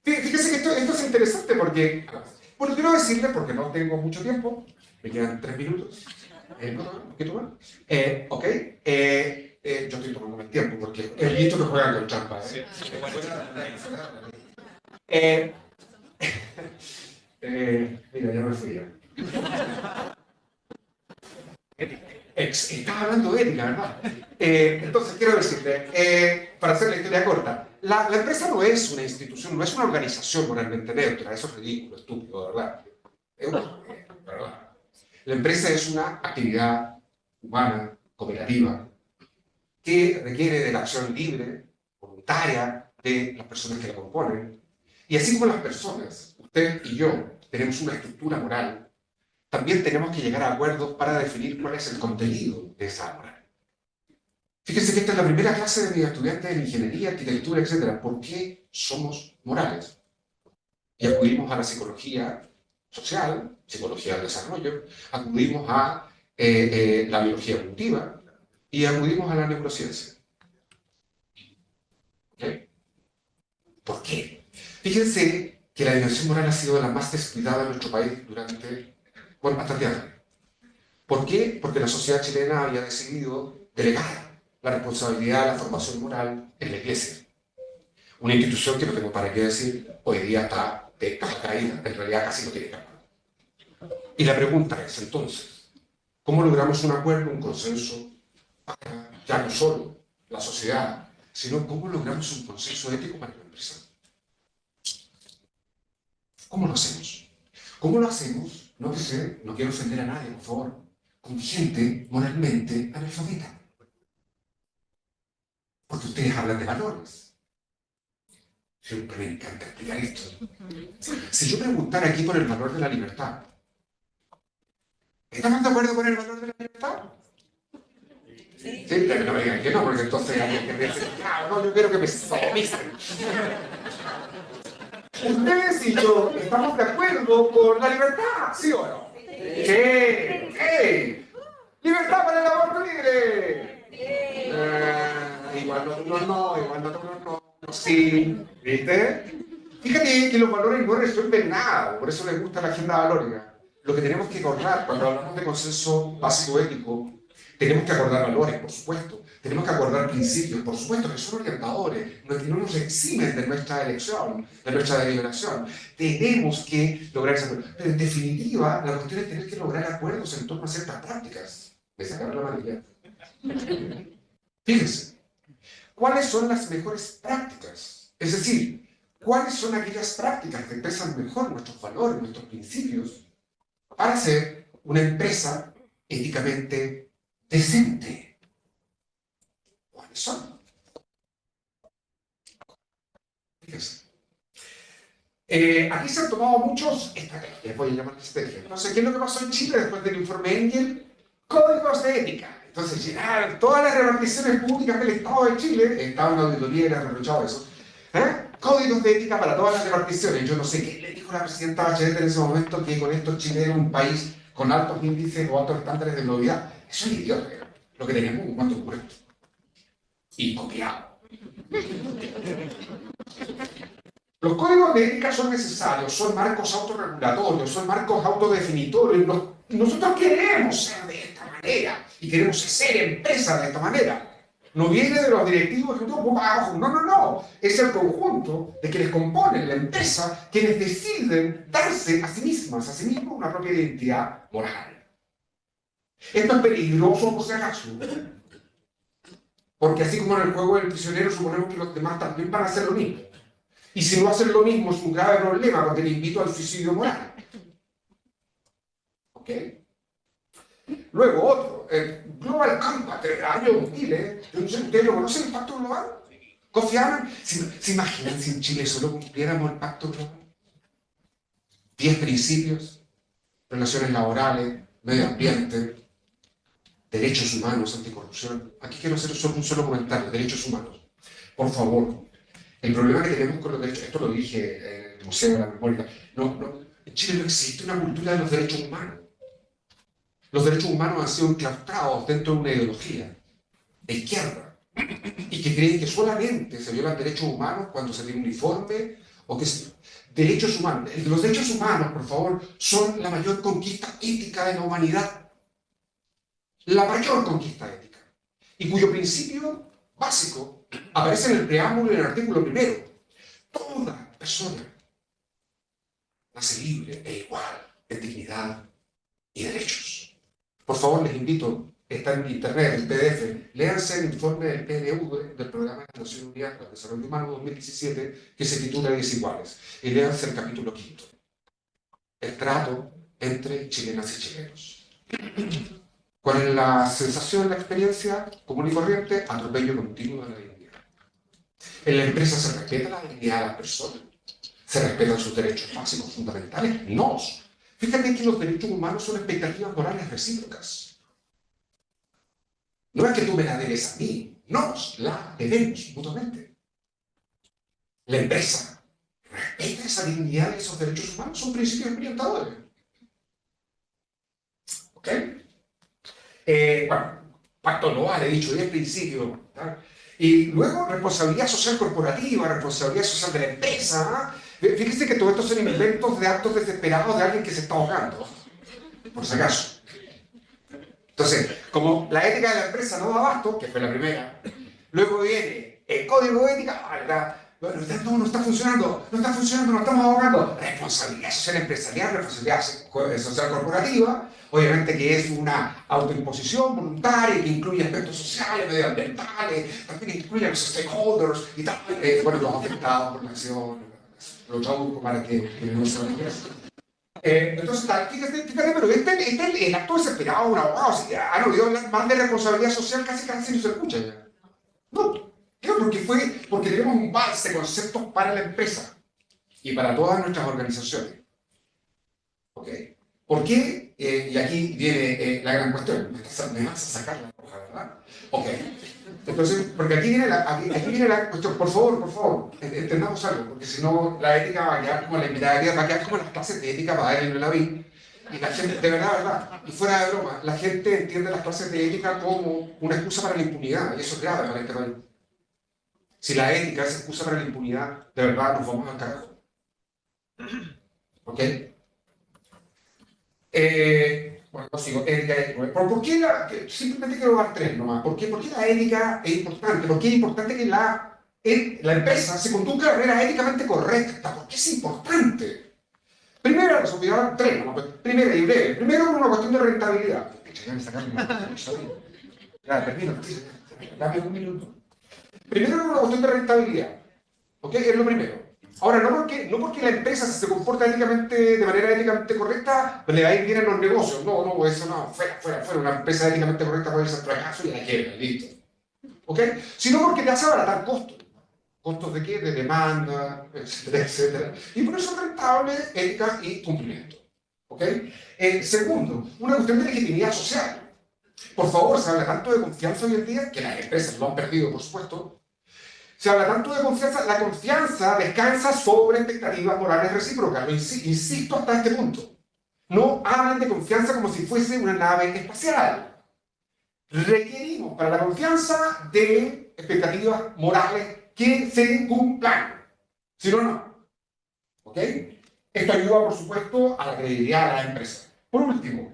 Fíjese que esto es interesante porque, bueno, quiero decirle, porque no tengo mucho tiempo, me quedan 3 minutos, un poquito más. Ok, yo estoy tomando el tiempo porque he visto que juegan con trampa. Eh, mira, ya me fui ya. Estaba hablando de ética, ¿verdad? Entonces, quiero decirle, para hacer la historia corta, la empresa no es una institución, no es una organización moralmente neutra, eso es ridículo, estúpido, ¿verdad? ¿Verdad? La empresa es una actividad humana, cooperativa, que requiere de la acción libre, voluntaria, de las personas que la componen. Y así como las personas, usted y yo, tenemos una estructura moral, también tenemos que llegar a acuerdos para definir cuál es el contenido de esa moral. Fíjense que esta es la primera clase de mis estudiantes en ingeniería, arquitectura, etc. ¿Por qué somos morales? Y acudimos a la psicología social, psicología del desarrollo, acudimos a la biología evolutiva y acudimos a la neurociencia. ¿Okay? ¿Por qué? Fíjense que la dimensión moral ha sido de las más descuidada en nuestro país durante, bueno, bastante años. ¿Por qué? Porque la sociedad chilena había decidido delegar la responsabilidad de la formación moral en la Iglesia. Una institución que no tengo para qué decir, hoy día está de capa caída, en realidad casi no tiene capa. Y la pregunta es, entonces, ¿cómo logramos un acuerdo, un consenso, para ya no solo la sociedad, sino cómo logramos un consenso ético para la empresa? ¿Cómo lo hacemos? ¿Cómo lo hacemos? No que sé, no quiero ofender a nadie, por favor, con gente moralmente analfabeta. Porque ustedes hablan de valores. Siempre me encanta explicar esto. Si yo preguntara aquí por el valor de la libertad, ¿estamos de acuerdo con el valor de la libertad? Sí, pero no me digan que no, porque entonces hay que decir, no, yo quiero que me sodomicen. Ustedes y yo estamos de acuerdo con la libertad, ¿sí o no? Sí, sí. ¡Libertad para el aborto libre! Igual igual no, sí, ¿viste? Fíjate que los valores no resuelven nada, por eso les gusta la agenda valórica. Lo que tenemos que acordar cuando hablamos de consenso básico ético, tenemos que acordar valores, por supuesto. Tenemos que acordar principios, por supuesto, que son orientadores, que no nos eximen de nuestra elección, de nuestra deliberación. Tenemos que lograr ese acuerdo. Pero en definitiva, la cuestión es tener que lograr acuerdos en torno a ciertas prácticas. Me sacaron la amarilla. Fíjense, ¿cuáles son las mejores prácticas? Es decir, ¿cuáles son aquellas prácticas que expresan mejor nuestros valores, nuestros principios, para ser una empresa éticamente decente? ¿Cuáles son? Fíjense. Aquí se han tomado muchos estrategias, voy a llamar estrategias. Entonces, ¿qué es lo que pasó en Chile después del informe Engel? Códigos de ética. Entonces, llegaron todas las reparticiones públicas del Estado de Chile, estaba en la auditoría y era reprochado eso. Códigos de ética para todas las reparticiones. Yo no sé qué le dijo la presidenta Bachelet en ese momento, que con esto Chile era un país con altos índices o altos estándares de movilidad. Eso es idiota, lo que teníamos un cuanto ocurrente. Y copiado. Los códigos de ética son necesarios, son marcos autorregulatorios, son marcos autodefinitorios. Nosotros queremos ser de esta manera y queremos ser empresa de esta manera. No viene de los directivos ejecutivos, no. Es el conjunto de quienes componen la empresa quienes deciden darse a sí mismas, a sí mismos, una propia identidad moral. Esto es peligroso por si acaso. Porque así como en el juego del prisionero suponemos que los demás también van a hacer lo mismo. Y si no hacen lo mismo es un grave problema porque le invito al suicidio moral. ¿Ok? Luego otro, el Global Compact, año 2000, yo no sé, ¿ustedes lo conocen, el Pacto Global? Kofi Annan, ¿se imaginan si en Chile solo cumpliéramos el Pacto Global? 10 principios, relaciones laborales, medio ambiente, derechos humanos, anticorrupción. Aquí quiero hacer solo un solo comentario, derechos humanos. Por favor, el problema que tenemos con los derechos, esto lo dije en el Museo de la Memoria, en Chile no existe una cultura de los derechos humanos. Los derechos humanos han sido enclaustrados dentro de una ideología de izquierda y que creen que solamente se violan derechos humanos cuando se tiene un uniforme o que derechos humanos. Los derechos humanos, por favor, son la mayor conquista ética de la humanidad. La mayor conquista ética. Y cuyo principio básico aparece en el preámbulo y en el artículo primero. Toda persona nace libre e igual en dignidad y derechos. Por favor, les invito, está en internet, el PDF, léanse el informe del PNU, del Programa de Naciones Unidas para el Desarrollo Humano 2017, que se titula Desiguales, y léanse el capítulo 5, el trato entre chilenas y chilenos. ¿Cuál es la sensación, la experiencia común y corriente? Atropello continuo de la dignidad. ¿En la empresa se respeta la dignidad de las personas? ¿Se respetan sus derechos básicos fundamentales? No. Fíjate que los derechos humanos son expectativas morales recíprocas. No es que tú me la debes a mí, nos la debemos mutuamente. La empresa respeta esa dignidad y esos derechos humanos, son principios orientadores. ¿Ok? Bueno, pacto no vale, he dicho 10 principios. ¿Tá? Y luego, responsabilidad social corporativa, responsabilidad social de la empresa. Fíjese que todo esto son inventos de actos desesperados de alguien que se está ahogando, por si acaso. Entonces, como la ética de la empresa no da abasto, que fue la primera, luego viene el código de ética, bueno, no está funcionando, no estamos ahogando. Responsabilidad social empresarial, responsabilidad social corporativa, obviamente que es una autoimposición voluntaria que incluye aspectos sociales, medioambientales, también incluye a los stakeholders y tal, bueno, los afectados por la acción, lo traduzco para que no se lo entonces, fíjate, pero este es el acto desesperado de un abogado. Si han oído hablar más de responsabilidad social, casi no se escucha ya. No, claro, porque tenemos un base de conceptos para la empresa y para todas nuestras organizaciones. ¿Ok? ¿Por qué? Y aquí viene la gran cuestión. Me vas a sacar la hoja, ¿verdad? Ok. Entonces, porque aquí viene la cuestión. Por favor, entendamos algo, porque si no, la ética va a quedar como la invitada, va a quedar como las clases de ética para él en la vida. Y la gente, de verdad, y fuera de broma, la gente entiende las clases de ética como una excusa para la impunidad, y eso es grave para este país. Si la ética es excusa para la impunidad, de verdad nos vamos al carajo. ¿Ok? Bueno, no sigo, ética ética. ¿Por qué simplemente quiero dar tres nomás? ¿Por qué la ética es importante? ¿Por qué es importante que la empresa se conduzca de manera éticamente correcta? ¿Por qué es importante? Primera razón, voy a dar tres nomás. Primera y breve. Primero, por una cuestión de rentabilidad. Ya, termino. Dame un minuto. Primero, por una cuestión de rentabilidad. ¿Ok? Es lo primero. Ahora, no porque la empresa se comporta de manera éticamente correcta, le va a ir bien en los negocios. No, eso no, fuera. Una empresa éticamente correcta puede ser fracaso y la quiebra, listo. ¿Ok? Sino porque te hace abaratar costos. ¿Costos de qué? De demanda, etcétera. Y por eso es rentable, ética y cumplimiento. ¿Ok? Segundo, una cuestión de legitimidad social. Por favor, se habla tanto de confianza hoy en día, que las empresas lo han perdido, por supuesto. Se habla tanto de confianza, la confianza descansa sobre expectativas morales recíprocas, lo insisto hasta este punto. No hablen de confianza como si fuese una nave espacial. Requerimos para la confianza de expectativas morales que se cumplan. Si no, no. ¿Ok? Esto ayuda, por supuesto, a la credibilidad de la empresa. Por último,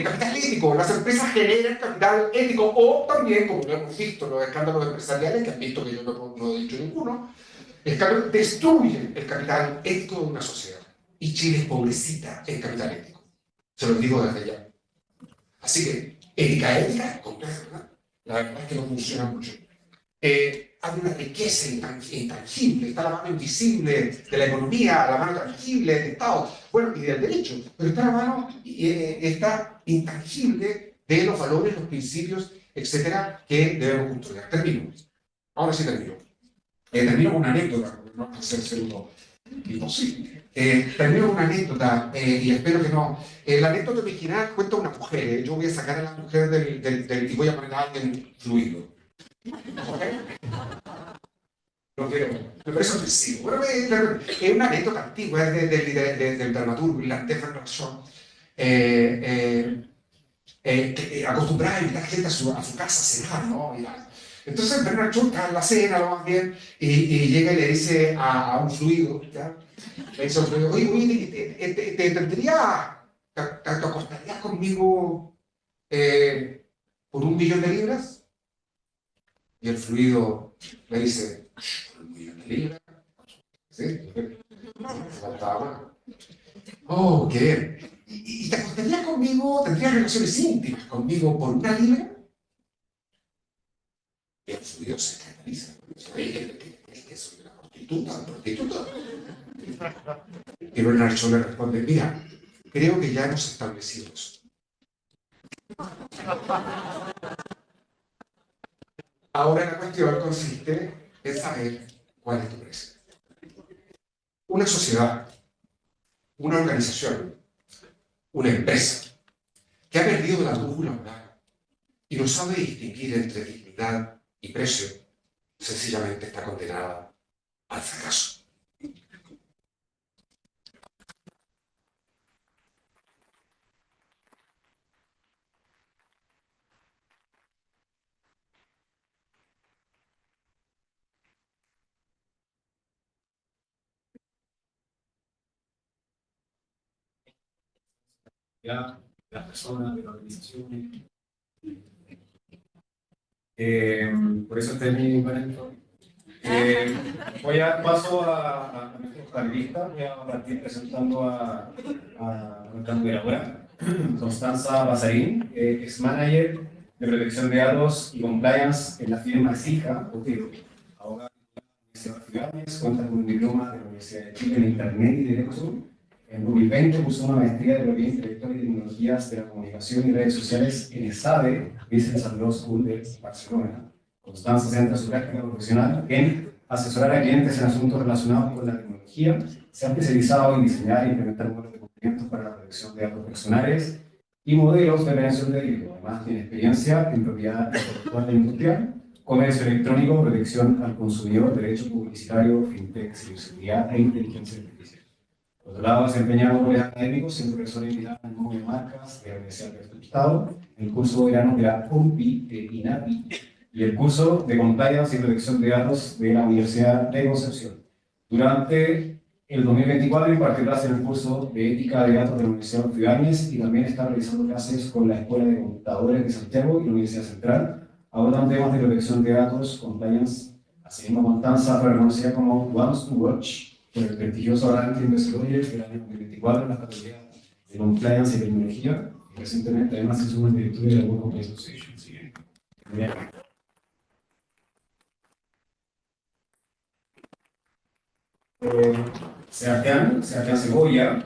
capital ético. Las empresas generan capital ético o también, como lo hemos visto en los escándalos empresariales, que han visto que yo no he dicho ninguno, destruyen el capital ético de una sociedad. Y Chile pobrecita en capital ético. Se lo digo desde ya. Así que, ética, compleja, ¿verdad? La verdad es que no funciona mucho. Hay una riqueza intangible, está la mano invisible de la economía, la mano tangible del Estado, bueno, y del derecho, pero está la mano está intangible de los valores, los principios, etcétera, que debemos construir. Termino. Ahora sí termino. Termino con una anécdota, porque no va a ser seguro imposible. Termino con una anécdota, y espero que no. La anécdota original cuenta una mujer. Yo voy a sacar a la mujer y voy a poner a alguien fluido. ¿Okay? No quiero, me parece ofensivo. Bueno, es una anécdota antigua, es del dramaturgo irlandés Fernand Shaw, que acostumbraba a invitar gente a su casa a cenar, ¿no? Entonces Bernard Shaw está en la cena, lo más bien, y llega y le dice a un fluido, ¿ya? Le dice a un fluido, oye, ¿te tendría, te acostarías conmigo por 1 millón de libras? Y el fluido le dice, ¿por 1 millón de libras? Sí, faltaba más. Oh, qué bien. ¿Y te acostarías conmigo, tendrías relaciones íntimas conmigo por 1 libra? Y el fluido se escandaliza. ¿Es que soy una prostituta? Y Bernard Shaw le responde, mira, creo que ya hemos establecido eso. Ahora la cuestión consiste en saber cuál es tu precio. Una sociedad, una organización, una empresa que ha perdido la brújula moral y no sabe distinguir entre dignidad y precio, sencillamente está condenada al fracaso. Ya, las personas, de las organizaciones. Por eso este es mi panel. Paso a nuestros panelistas. Voy a partir presentando a nuestra moderadora, Constanza Bazarín, ex manager de protección de datos y compliance en la firma SIJA, abogada de la Universidad de Ciudadanos, cuenta con un diploma de la Universidad de Chile en Internet y Derecho. En 2020 cursó una maestría de propiedad intelectual y tecnologías de la comunicación y redes sociales en ESADE, Business and Law School de Barcelona. Constanza centra su práctica profesional en asesorar a clientes en asuntos relacionados con la tecnología. Se ha especializado en diseñar e implementar modelos de cumplimientos para la protección de datos personales y modelos de prevención de riesgo. Además, tiene experiencia en propiedad intelectual e industrial, comercio electrónico, protección al consumidor, derecho publicitario, fintech, ciberseguridad e inteligencia artificial. Por otro lado, desempeñado roles académicos, siendo profesor invitado en el móvil de marcas de la Universidad del Estado, en el curso de verano de la OMPI de INAPI y el curso de Compliance y Protección de Datos de la Universidad de Concepción. Durante el 2024 impartió clases en el curso de Ética de Datos de la Universidad de Ciudadanos y también está realizando clases con la Escuela de Computadores de Santiago y la Universidad Central, abordando temas de protección de datos, compliance. Asimismo, Constanza fue reconocida como Ones to Watch por el prestigioso ranking de Sawyer del año 2024 en las categorías de compliance y tecnología, y recientemente además se suma en directorio de la World Compliance Association. Bien. Sebastián Segovia,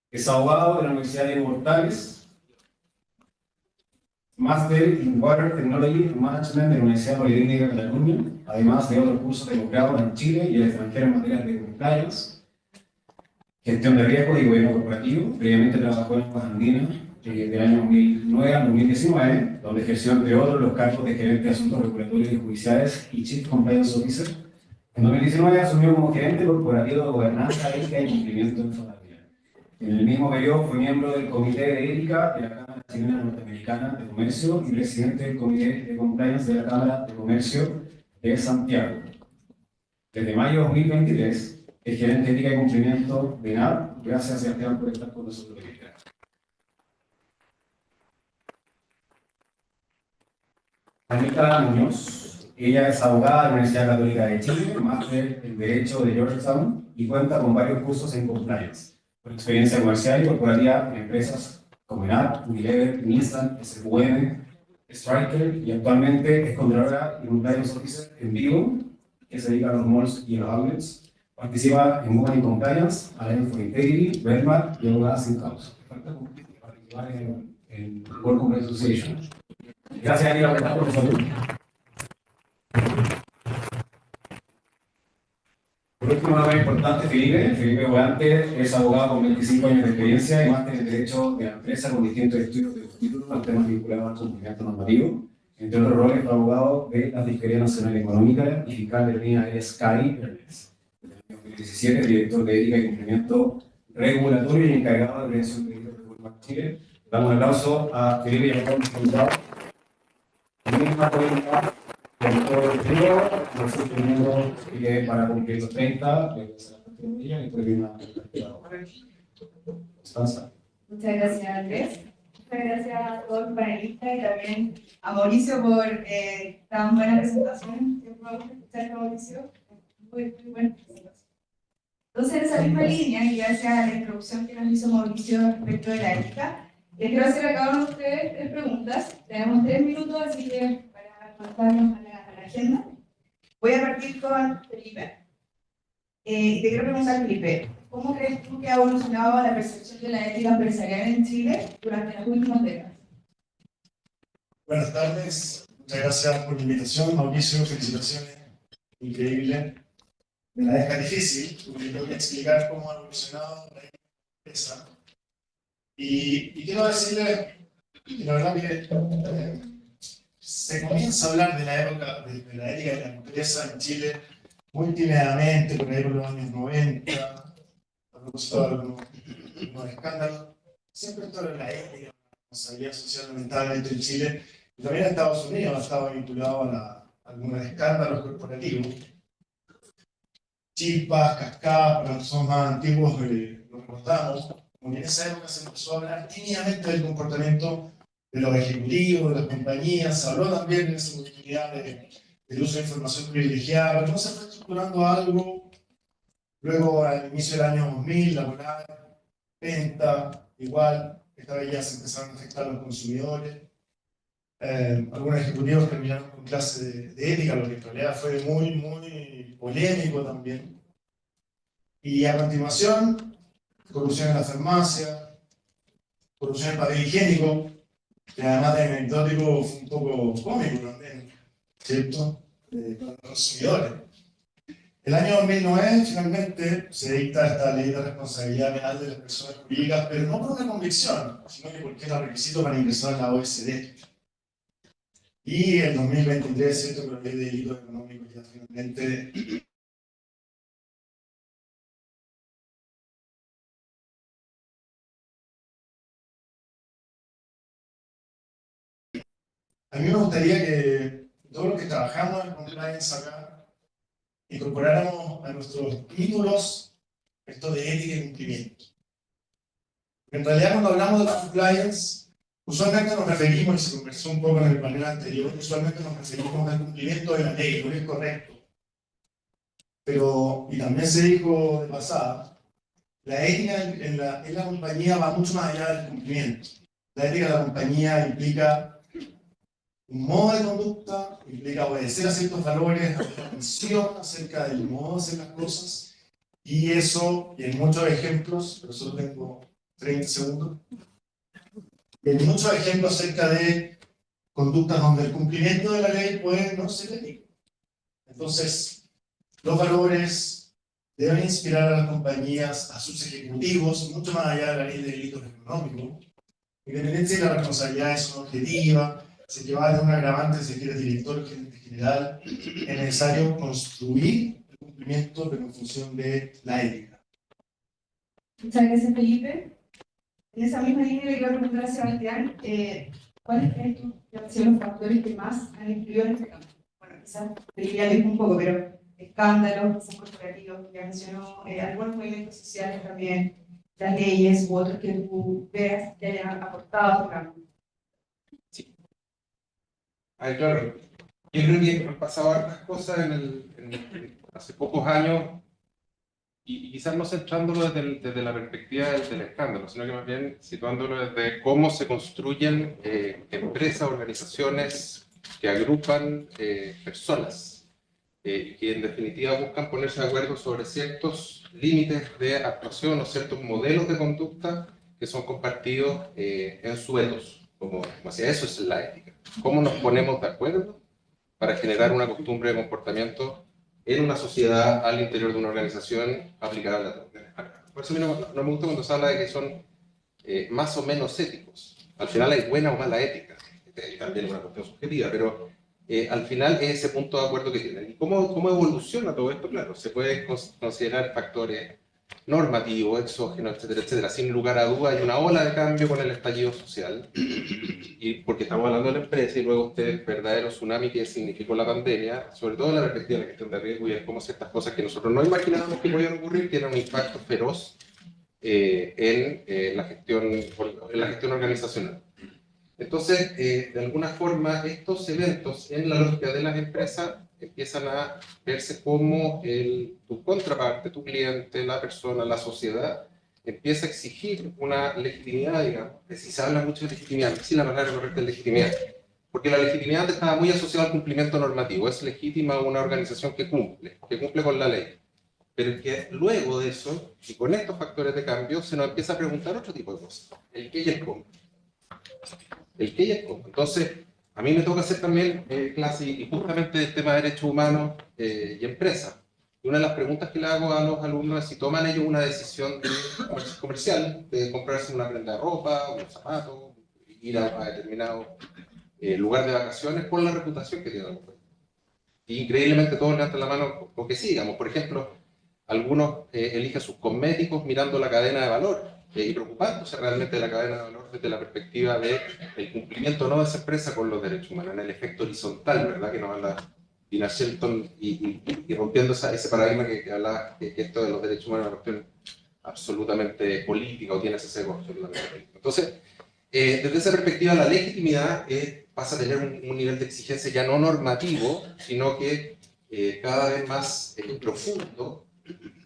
es abogado de la Universidad de Mortales, Máster in Water Technology and Management de la Universidad Politécnica de Cataluña, además de otros cursos de posgrado en Chile y el extranjero en materias de compliance, gestión de riesgos y gobierno corporativo. Previamente trabajó en Aguas Andinas del año 2009 al 2019, donde ejerció, entre otros, los cargos de gerente de asuntos regulatorios y judiciales y Chief Compliance Officer. En 2019 asumió como gerente corporativo de gobernanza, ética y cumplimiento de información. En el mismo periodo fue miembro del Comité de Ética de la Cámara Chilena Norteamericana de Comercio y presidente del Comité de Compliance de la Cámara de Comercio de Santiago. Desde mayo de 2023 es gerente de Ética y Cumplimiento de NAP. Gracias, Sebastián, por estar con nosotros. Anita Muñoz, ella es abogada de la Universidad Católica de Chile, máster en Derecho de Georgetown y cuenta con varios cursos en compliance, con experiencia comercial y corporativa en empresas como NAP, Unilever, Nissan, SQM, Striker, y actualmente es controladora y compliance officer en Vivo, que se dedica a los malls y a los outlets. Participa en Women in Compliance, Alliance for Integrity, Redmark y Abogadas Sin Causa. Falta participar en World Compliance Association. Gracias, Daniela, por estar con nosotros. Por último, una más importante, Felipe Volante es abogado con 25 años de experiencia y máster en Derecho de la Empresa con distintos estudios de títulos en temas vinculados al cumplimiento normativo. Entre otros roles, fue abogado de la Fiscalía Nacional Económica y fiscal de la línea aérea Sky Airlines. En el año 2017, director de Ética y Cumplimiento Regulatorio y encargado de prevención de delitos de Chile. Damos un aplauso a Felipe Volante. misma política del todo el periodo, nosotros tenemos que para cumplir los 30, que es la cuestión de ella, y después viene una Constanza. Muchas gracias, Andrés. Muchas gracias a todos los panelistas y también a Mauricio por tan buena presentación. Siempre me gusta escuchar a Mauricio. Muy buena presentación. Entonces, en esa misma línea, y gracias a la introducción que nos hizo Mauricio respecto de la ética, les quiero hacer a cada uno de ustedes 3 preguntas. Tenemos 3 minutos, así que para contarnos a la agenda. Voy a partir con Felipe. Te quiero preguntar, Felipe, ¿cómo crees tú que ha evolucionado la percepción de la ética empresarial en Chile durante las últimas décadas? Buenas tardes, muchas gracias por la invitación, Mauricio, felicitaciones, increíble. Me la deja difícil, porque tengo que explicar cómo ha evolucionado la empresa. Y quiero decirle que la verdad que se comienza a hablar de la época de la ética de la empresa en Chile muy tímidamente, por ahí por los años 90, a propósito de algunos escándalos. Siempre esto de la ética, la responsabilidad social, lamentablemente en Chile, y también en Estados Unidos estaba vinculado a algunos escándalos corporativos. Chispas, cascadas, para los que son más antiguos lo recordamos, como que en esa época se empezó a hablar tímidamente del comportamiento de los ejecutivos, de las compañías, se habló también en esa oportunidad del uso de información privilegiada, pero no se fue estructurando algo. Luego, al inicio del año 2000, la Moral, Penta, igual, esta vez ya se empezaron a afectar a los consumidores. Algunos ejecutivos terminaron con clase de ética, lo que en realidad fue muy polémico también. Y a continuación, corrupción en la farmacia, corrupción en el papel higiénico, que además de anecdótico fue un poco cómico también, ¿cierto? Con los consumidores. El año 2009 finalmente se dicta esta ley de responsabilidad penal de las personas jurídicas, pero no por una convicción, sino que porque era requisito para ingresar a la OECD. Y en 2023, ¿cierto?, con la ley de delitos económicos ya finalmente a mí me gustaría que todos los que trabajamos en compliance acá incorporáramos a nuestros títulos esto de ética y cumplimiento. En realidad, cuando hablamos de compliance, usualmente nos referimos, y se conversó un poco en el panel anterior, usualmente nos referimos al cumplimiento de la ley, lo que es correcto. Pero, y también se dijo de pasada, la ética en la compañía va mucho más allá del cumplimiento. La ética de la compañía implica un modo de conducta, implica obedecer a ciertos valores, atención acerca del modo de hacer las cosas, y eso, y en muchos ejemplos, pero solo tengo 30 segundos, en muchos ejemplos acerca de conductas donde el cumplimiento de la ley puede no ser ético. Entonces, los valores deben inspirar a las compañías, a sus ejecutivos, mucho más allá de la ley de delitos económicos. Independientemente si la responsabilidad es objetiva, se lleva de un agravante, si quieres director general, es necesario construir el cumplimiento, pero en función de la ética. Muchas gracias, Felipe. En esa misma línea le quiero preguntar a Sebastián, ¿cuáles crees tú que han sido los factores que más han influido en este campo? Bueno, quizás Felipe ya dijo un poco, pero escándalos, quizás corporativos, ya mencionó algunos movimientos sociales también, las leyes u otros que tú veas que hayan aportado a este campo. Sí. Ay, claro. Yo creo que han pasado hartas cosas hace pocos años, y quizás no centrándolo desde la perspectiva del escándalo, sino que más bien situándolo desde cómo se construyen empresas, organizaciones que agrupan personas, que en definitiva buscan ponerse de acuerdo sobre ciertos límites de actuación o ciertos modelos de conducta que son compartidos en su ethos, como hacia eso es la ética. ¿Cómo nos ponemos de acuerdo para generar una costumbre de comportamiento en una sociedad, al interior de una organización aplicable a todos? Por eso a mí no me gusta cuando se habla de que son más o menos éticos. Al final hay buena o mala ética, también es una cuestión subjetiva, pero al final es ese punto de acuerdo que tienen. ¿Y cómo evoluciona todo esto? Claro, se pueden considerar factores normativo, exógeno, etcétera, etcétera. Sin lugar a duda hay una ola de cambio con el estallido social, y porque estamos hablando de la empresa y luego el verdadero tsunami que significó la pandemia, sobre todo en la perspectiva de la gestión de riesgo y de cómo ciertas cosas que nosotros no imaginábamos que podían ocurrir tienen un impacto feroz en la gestión organizacional. Entonces, de alguna forma, estos eventos en la lógica de las empresas empiezan a verse como tu contraparte, tu cliente, la persona, la sociedad, empieza a exigir una legitimidad, digamos, que si se habla mucho de legitimidad, si la palabra correcta es legitimidad, porque la legitimidad estaba muy asociada al cumplimiento normativo, es legítima una organización que cumple con la ley, pero que luego de eso, y con estos factores de cambio, se nos empieza a preguntar otro tipo de cosas, el qué y el cómo. El qué y el cómo. Entonces, a mí me toca hacer también clase y justamente el tema de derechos humanos y empresas. Y una de las preguntas que le hago a los alumnos es si toman ellos una decisión comercial, de comprarse una prenda de ropa, un zapato, ir a determinado lugar de vacaciones por la reputación que tiene la compañía. Y increíblemente todos levantan la mano porque sí, digamos, por ejemplo, algunos eligen sus cosméticos mirando la cadena de valor y preocupándose realmente de la cadena de valor desde la perspectiva del cumplimiento no de esa empresa con los derechos humanos, en el efecto horizontal, ¿verdad? Que nos habla Dina Shelton y rompiendo ese paradigma que hablaba que esto de los derechos humanos es una cuestión absolutamente política o tiene ese sesgo absolutamente político. Entonces, desde esa perspectiva, la legitimidad pasa a tener un nivel de exigencia ya no normativo, sino que cada vez más profundo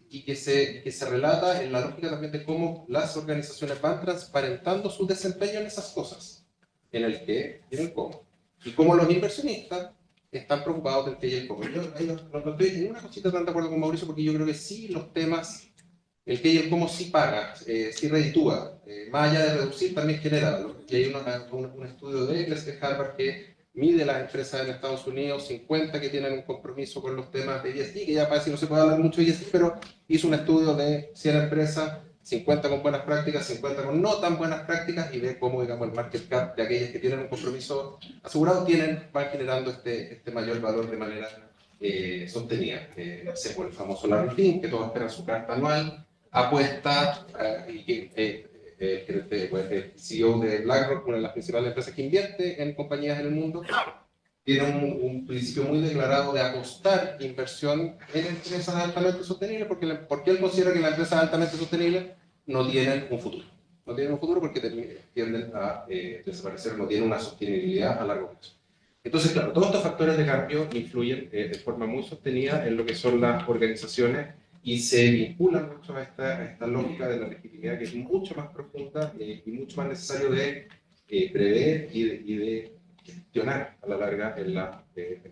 y que se relata en la lógica también de cómo las organizaciones van transparentando su desempeño en esas cosas, en el qué y en el cómo. Y cómo los inversionistas están preocupados del qué y el cómo. Yo no estoy en una cosita tan de acuerdo con Mauricio, porque yo creo que sí los temas, el qué y el cómo sí paga, sí reditúa, más allá de reducir también genera. Y hay un estudio de Eccles de Harvard que mide las empresas en Estados Unidos, 50 que tienen un compromiso con los temas de ESG, que ya parece que no se puede hablar mucho de ESG, pero hizo un estudio de 100 empresas, 50 con buenas prácticas, 50 con no tan buenas prácticas, y ve cómo, digamos, el market cap de aquellas que tienen un compromiso asegurado van generando este mayor valor de manera sostenida. El famoso Larry Fink, que todos esperan su carta anual, apuesta y que el CEO de BlackRock, una de las principales empresas que invierte en compañías en el mundo, tiene un principio muy declarado de apostar inversión en empresas altamente sostenibles, porque él considera que las empresas altamente sostenibles no tienen un futuro. No tienen un futuro porque tienden a desaparecer, no tienen una sostenibilidad a largo plazo. Entonces, claro, todos estos factores de cambio influyen de forma muy sostenida en lo que son las organizaciones y se vinculan mucho a esta lógica de la legitimidad, que es mucho más profunda y mucho más necesario de prever y de gestionar a la larga en la empresa.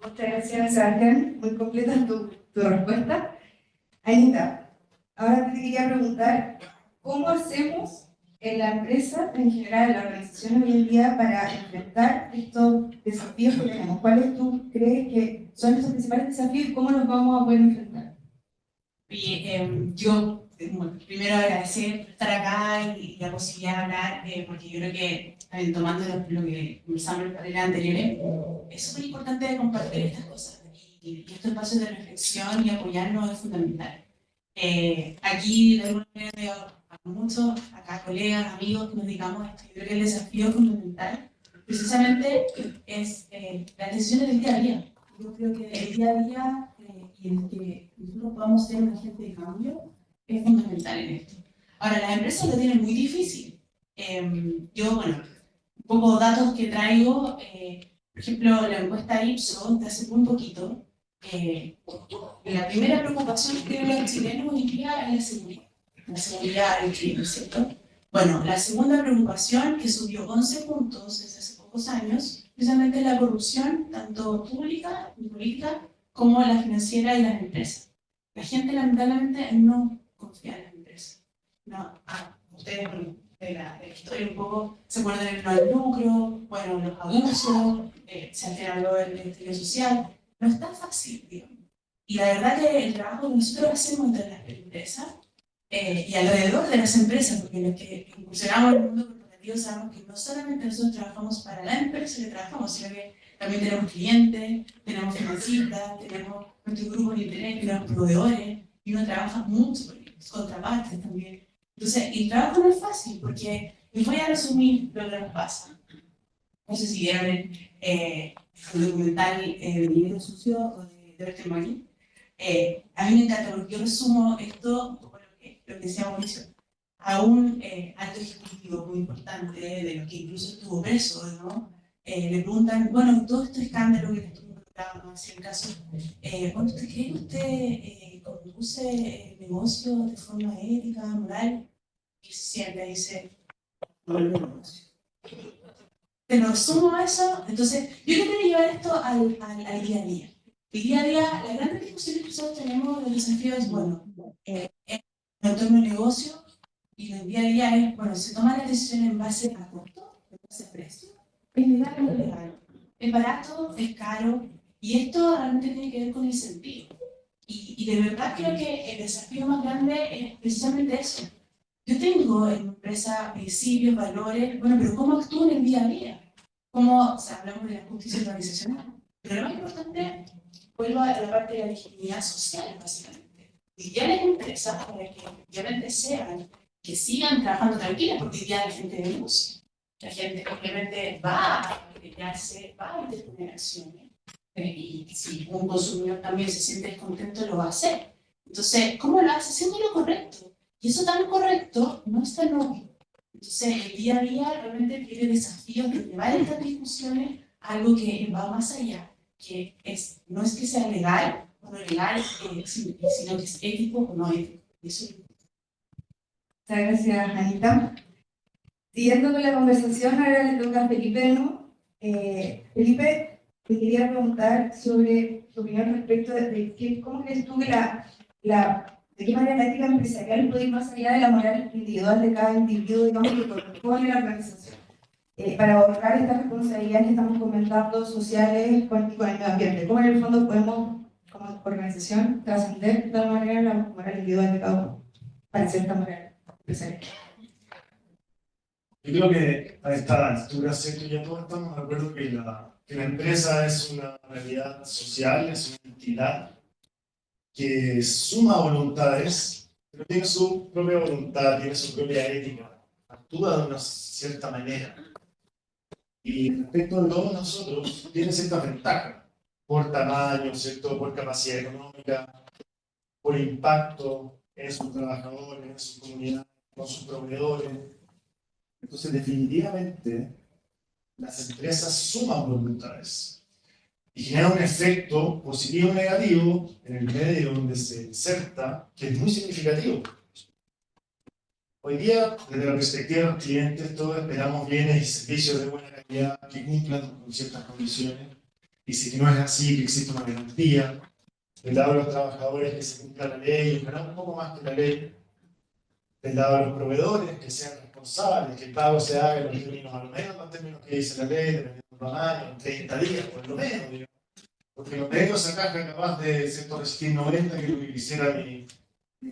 Muchas gracias, Sebastián. Muy completa tu respuesta. Anita, ahora te quería preguntar, ¿cómo hacemos en la empresa, en general, en la organización hoy en día, para enfrentar estos desafíos que tenemos? ¿Cuáles tú crees que son esos principales desafíos y cómo los vamos a poder enfrentar? Yo, bueno, primero agradecer por estar acá y la posibilidad de hablar, porque yo creo que, tomando lo que conversamos en las paneles anteriores, es súper importante compartir estas cosas y estos espacios de reflexión y apoyarnos es fundamental. Aquí, de alguna manera, veo a muchos, acá colegas, amigos que nos dedicamos a esto. Yo creo que el desafío fundamental, precisamente, es las decisiones del día a día. Yo creo que el día a día y el que nosotros podamos ser un agente de cambio es fundamental en esto. Ahora, las empresas lo tienen muy difícil. Yo, bueno, un poco datos que traigo, por ejemplo, la encuesta Ipsos de hace muy poquito, la primera preocupación que tienen los chilenos hoy en día es la seguridad del Chile, ¿cierto? Bueno, la segunda preocupación, que subió 11 puntos desde hace pocos años, precisamente es la corrupción, tanto pública y política, como la financiera y las empresas. La gente lamentablemente no confía en las empresas. No, ustedes, bueno, de la historia un poco, se acuerdan del no al lucro, bueno, los abusos, se altera el equilibrio social. No es tan fácil, digamos. Y la verdad que el trabajo que nosotros hacemos entre las empresas y alrededor de las empresas, porque los que incursionamos en el mundo corporativo sabemos que no solamente nosotros trabajamos para la empresa que trabajamos, sino que también tenemos clientes, tenemos financistas, tenemos nuestros grupos de interés, tenemos proveedores. y uno trabaja mucho con ellos, contrapartes también. Entonces, el trabajo no es fácil, porque les voy a resumir lo que nos pasa. No sé si vieron el documental Dinero Sucio o de Dirty Money. A mí me encanta porque yo resumo esto, un poco lo que decía Mauricio, a un alto ejecutivo muy importante, de los que incluso estuvo preso, ¿no? Le preguntan, bueno, todo este escándalo que estuvo involucrado, ¿no? Si el caso, ¿cuánto usted cree que usted conduce negocios de forma ética, moral? Y se siente y dice, no lo negocio. Te lo sumo a eso, entonces yo quiero llevar esto al día a día. El día a día, la gran discusión que nosotros tenemos del desafío es, bueno, en el entorno de negocio, y el día a día es, bueno, se toman las decisiones en base a costo, en base a precio, es legal o no es legal, es barato, es caro, y esto realmente tiene que ver con el sentido. Y de verdad creo que el desafío más grande es precisamente eso. Yo tengo en mi empresa principios, valores, bueno, pero ¿cómo actúo en el día a día? ¿Cómo, o sea, hablamos de la justicia organizacional? Pero lo más importante, vuelvo a la parte de la legitimidad social, básicamente. Y ya las empresas, para que efectivamente sean, que sigan trabajando tranquilas, porque ya la gente denuncia. La gente obviamente va a querellarse, va a interponer acciones. Y si un consumidor también se siente descontento, lo va a hacer. Entonces, ¿cómo lo hace? Haciendo lo correcto. Y eso tan correcto no es tan obvio. Entonces, el día a día realmente tiene desafíos de llevar estas discusiones a algo que va más allá, que es, no es que sea legal o no legal, sino que es ético o no ético. Eso es. Muchas gracias, Anita. Siguiendo con la conversación, ahora le toca a Felipe de nuevo. Felipe, te quería preguntar sobre tu opinión respecto cómo crees tú que de qué manera la ética empresarial puede ir más allá de la moral individual de cada individuo, digamos, que corresponde a la organización, para abordar estas responsabilidades que estamos comentando, sociales, políticas y medio ambiente. ¿Cómo en el fondo podemos, como organización, trascender de alguna manera la moral individual de cada uno para hacer esta moral empresarial? Yo creo que a esta altura, ¿cierto? Ya todos estamos de acuerdo que la empresa es una realidad social, es una entidad que suma voluntades, pero tiene su propia voluntad, tiene su propia ética, actúa de una cierta manera. Y respecto de todos nosotros, tiene ciertas ventajas, por tamaño, ¿cierto? Por capacidad económica, por impacto en sus trabajadores, en su comunidad, con sus proveedores. Entonces, definitivamente, las empresas suman voluntades y generan un efecto positivo o negativo en el medio donde se inserta, que es muy significativo. Hoy día, desde la perspectiva de los clientes, todos esperamos bienes y servicios de buena calidad que cumplan con ciertas condiciones, y si no es así, que exista una garantía. Del lado de los trabajadores, que se cumpla la ley, ojalá un poco más que la ley. Del lado de los proveedores, que sean responsables, que el pago se haga en los términos, a lo menos los términos que dice la ley, dependiendo del tamaño, en 30 días, por lo menos, digamos. Porque los medios acá es capaz de, ¿cierto?, resistir 90, que es lo que quisiera mi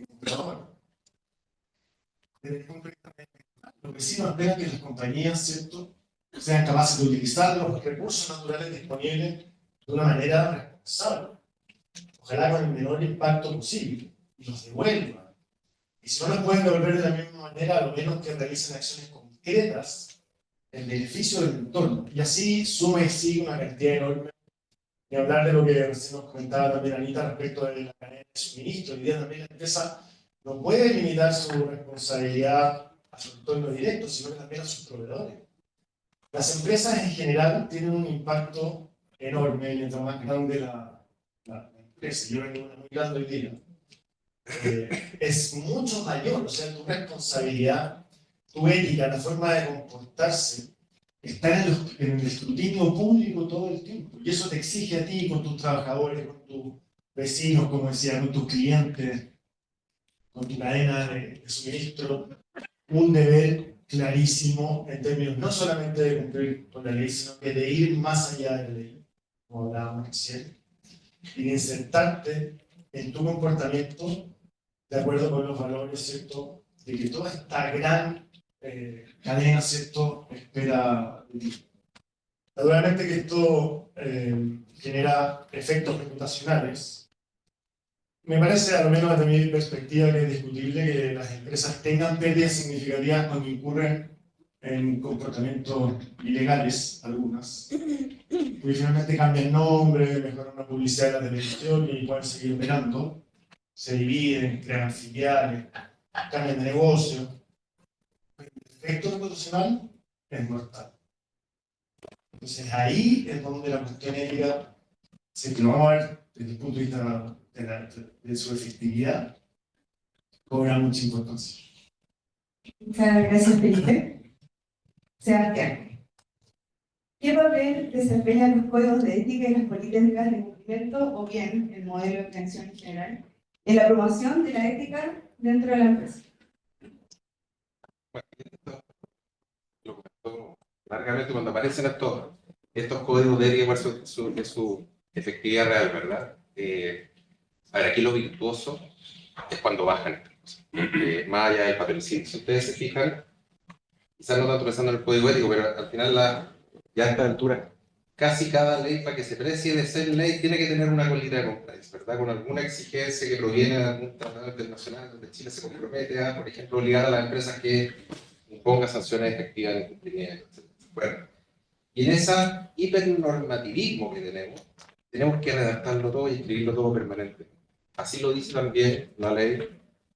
computador. Los vecinos esperan que las compañías, ¿cierto?, sean capaces de utilizar los recursos naturales disponibles de una manera responsable. Ojalá con el menor impacto posible, y los devuelvan. Y si no los pueden devolver de la misma manera, a lo menos que realicen acciones concretas en beneficio del entorno. Y así suma y sigue una cantidad enorme. Y hablar de lo que recién nos comentaba también Anita respecto de la cadena de suministro. Hoy día también la empresa no puede limitar su responsabilidad a su entorno directo, sino que también a sus proveedores. Las empresas en general tienen un impacto enorme mientras más grande la empresa. Yo vengo de una muy grande hoy día. Es mucho mayor, o sea, tu responsabilidad, tu ética, la forma de comportarse, está en el escrutinio público todo el tiempo. Y eso te exige a ti, con tus trabajadores, con tus vecinos, como decía, con tus clientes, con tu cadena de suministro, un deber clarísimo en términos no solamente de cumplir con la ley, sino que de ir más allá de la ley, como hablábamos recién, y de insertarte en tu comportamiento de acuerdo con los valores, ¿cierto?, de que toda esta gran cadena, ¿cierto?, espera de ti. Naturalmente que esto genera efectos reputacionales Me parece, a lo menos desde mi perspectiva, que es discutible que las empresas tengan pérdidas significativas cuando incurren en comportamientos ilegales, algunas. Porque finalmente cambian nombre, mejoran la publicidad de la televisión y pueden seguir operando. Se dividen, crean filiales, cambian de negocio. El efecto reputacional es mortal. Entonces ahí es donde la cuestión ética se clova desde el punto de vista de su efectividad, cobra mucha importancia. Muchas gracias, Felipe. Sebastián, ¿qué papel desempeñan los códigos de ética y las políticas de cumplimiento, o bien el modelo de organización en general, en la promoción de la ética dentro de la empresa? Bueno, esto lo comentó largamente cuando aparecen estos códigos de ética de su efectividad real, ¿verdad? A ver, aquí lo virtuoso es cuando bajan estas cosas. Más allá del papel, si ustedes se fijan, quizás no tanto pensando en el código ético, pero al final, ya a esta altura, casi cada ley para que se precie de ser ley tiene que tener una colita de compliance, ¿verdad? Con alguna exigencia que proviene de algún tratado internacional donde Chile se compromete a, por ejemplo, obligar a las empresas que imponga sanciones efectivas de incumplimiento, etc. Bueno, y en ese hipernormativismo que tenemos que redactarlo todo y escribirlo todo permanente. Así lo dice también la ley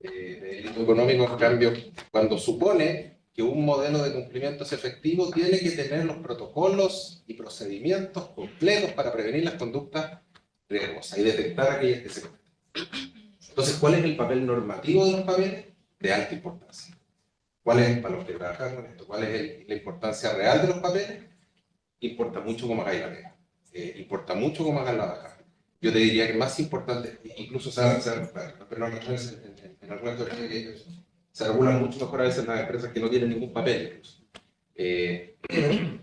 de delito económico, en cambio, cuando supone que un modelo de cumplimiento es efectivo, tiene que tener los protocolos y procedimientos completos para prevenir las conductas riesgosas y detectar aquellas que se cometen. Entonces, ¿cuál es el papel normativo de los papeles? De alta importancia. ¿Cuál es, para los que trabajan en esto, cuál es la importancia real de los papeles? Importa mucho cómo hagáis la pega. Importa mucho cómo hagan la baja. Yo te diría que más importante, incluso en algunas teorías que se regulan mucho mejor a veces las empresas que no tienen ningún papel. Incluso.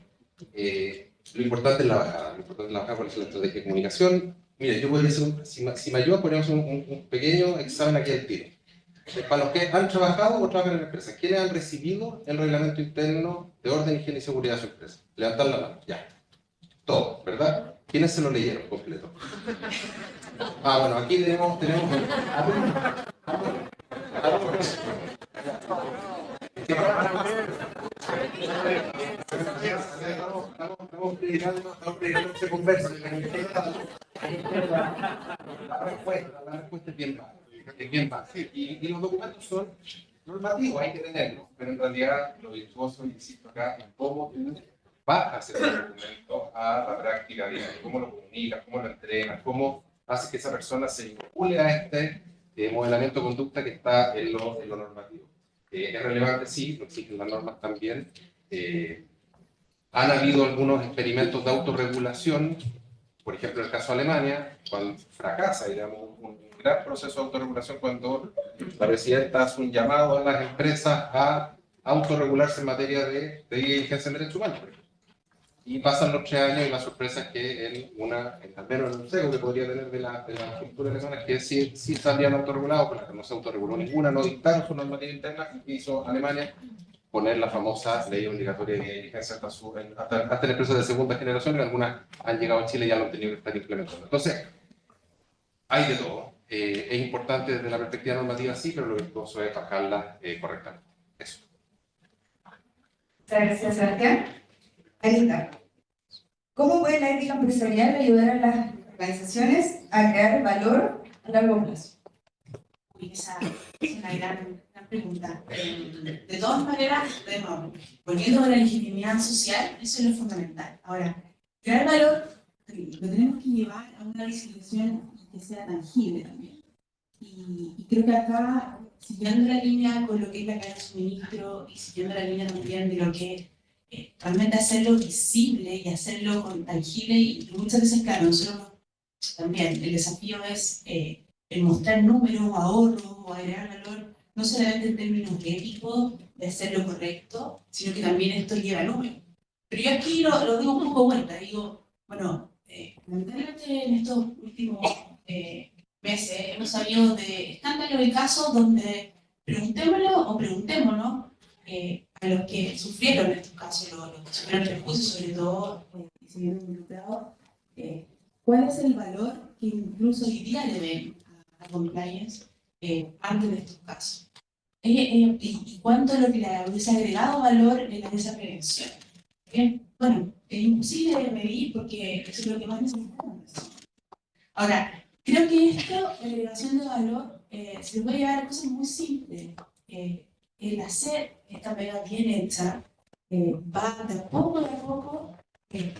Lo importante es la bajada. Lo importante es la bajada, cuál es la estrategia de comunicación. Mira, yo podría hacer, si me ayudas, ponemos un pequeño examen aquí al tiro. Para los que han trabajado o trabajan en la empresa, ¿quiénes han recibido el reglamento interno de orden, higiene y seguridad de su empresa? Levantar la mano, ya. Todos, ¿verdad? ¿Quiénes se lo leyeron completo? Bueno, aquí tenemos estamos predicando que se conversen. La respuesta es bien baja. Y los documentos son normativos, hay que tenerlos, pero en realidad lo virtuoso, insisto acá, en cómo bajas ese documento a la práctica diaria, cómo lo comunicas, cómo lo entrenas, cómo haces que esa persona se vincule a este modelamiento de conducta que está en lo normativo. Es relevante, sí, lo exigen las normas también. Han habido algunos experimentos de autorregulación, por ejemplo, en el caso de Alemania, cuando fracasa, digamos, un gran proceso de autorregulación cuando la presidenta hace un llamado a las empresas a autorregularse en materia de diligencia en derechos humanos. Y pasan los 3 años y la sorpresa es que al menos en el sesgo que podría tener de la cultura alemana, es que sí salían autorregulados, pero no se autorreguló ninguna, no dictaron su normativa interna, que hizo Alemania poner la famosa ley obligatoria de diligencia hasta en empresas de segunda generación, que algunas han llegado a Chile y ya lo han tenido que estar implementando. Entonces, hay de todo. Es importante desde la perspectiva normativa, sí, pero lo virtuoso es bajarla correctamente. Eso. Muchas gracias, Sebastián. Anita, ¿cómo puede la ética empresarial ayudar a las organizaciones a crear valor a largo plazo? Esa es una gran pregunta. De todas maneras, volviendo a la legitimidad social, eso es lo fundamental. Ahora, crear valor lo tenemos que llevar a una visibilización que sea tangible también. Y creo que acá, siguiendo la línea con lo que es la cadena de suministro y siguiendo la línea también de lo que realmente hacerlo visible y hacerlo tangible, y muchas veces, claro, nosotros también el desafío es el mostrar números, ahorros o agregar valor, no solamente en términos éticos de hacer lo correcto, sino que también esto lleva números. Pero yo aquí lo digo un poco vuelta, digo, bueno, lamentablemente en estos últimos meses hemos sabido de escándalos y casos donde preguntémonos a los que sufrieron estos casos, los que sufrieron perjuicios, sobre todo, y se vieron involucrados, ¿cuál es el valor que incluso hoy día le ven a compliance antes de estos casos. Y cuánto es lo que le hubiese agregado valor en esa prevención. Bien, bueno, es imposible de medir porque eso es lo que más necesitamos. Ahora, creo que esto, la agregación de valor, se puede llevar a cosas muy simples. El hacer esta pega bien hecha va de a poco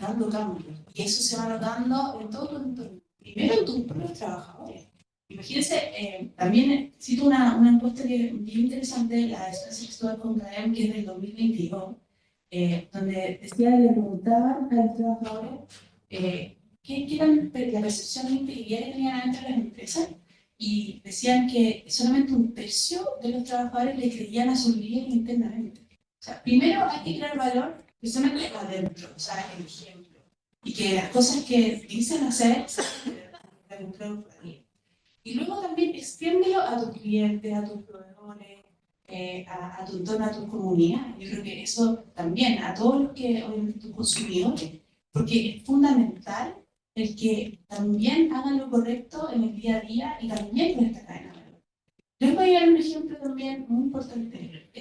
dando cambios. Y eso se va notando en todo tu entorno. Primero en tus propios trabajadores. Imagínense, también cito una encuesta que es bien interesante, la de Espacio Sexual con CAEM, que es del 2022, donde decía, le preguntaban a los trabajadores qué era la percepción de integridad que tenían adentro de las empresas, y decían que solamente 1/3 de los trabajadores le creían a sus líderes internamente. O sea, primero hay que crear valor precisamente adentro, o sea, el ejemplo, y que las cosas que dicen hacer se dentro de. Y luego también extiéndelo a tus clientes, a tus proveedores, a tu entorno, a tu comunidad. Yo creo que eso también, a todos los que, obviamente, tus consumidores, porque es fundamental el que también hagan lo correcto en el día a día y también con esta cadena de valor. Les voy a dar un ejemplo también muy importante.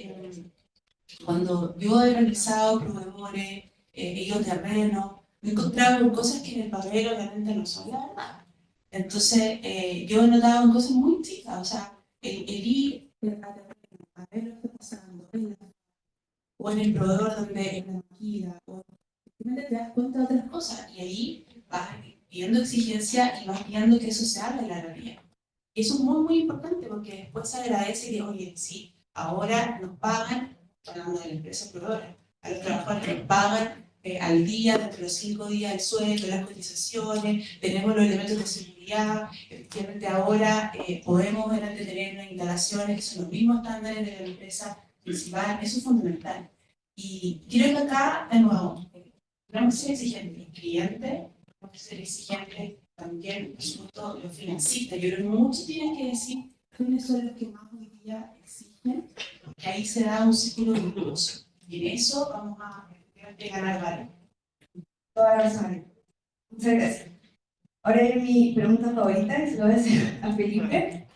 Cuando yo he realizado proveedores, he ido a terreno, me he encontrado con cosas que en el papel obviamente no son la verdad. Entonces, yo he notado cosas muy chicas, o sea, el ir a ver lo que está pasando, o en el proveedor donde es la maquila, o simplemente te das cuenta de otras cosas, y ahí vas pidiendo exigencia y vas pidiendo que eso se haga en la realidad. Y eso es muy, muy importante, porque después se agradece que, oye, sí, ahora nos pagan, hablando de la empresa proveedora, a los trabajadores nos pagan al día, dentro de los 5 días, el sueldo, las cotizaciones, tenemos los elementos de seguridad, efectivamente ahora podemos tener unas instalaciones que son los mismos estándares de la empresa principal. Eso es fundamental. Y quiero que acá, de nuevo, tenemos que ser exigentes, los clientes, tenemos que ser exigentes también, por supuesto, los financistas. Yo creo que muchos tienen que decir quiénes son los que más hoy día exigen, porque ahí se da un círculo virtuoso. Y en eso vamos a ganar valor. Toda la razón. Muchas gracias. Ahora es mi pregunta favorita, y se lo voy a hacer a Felipe.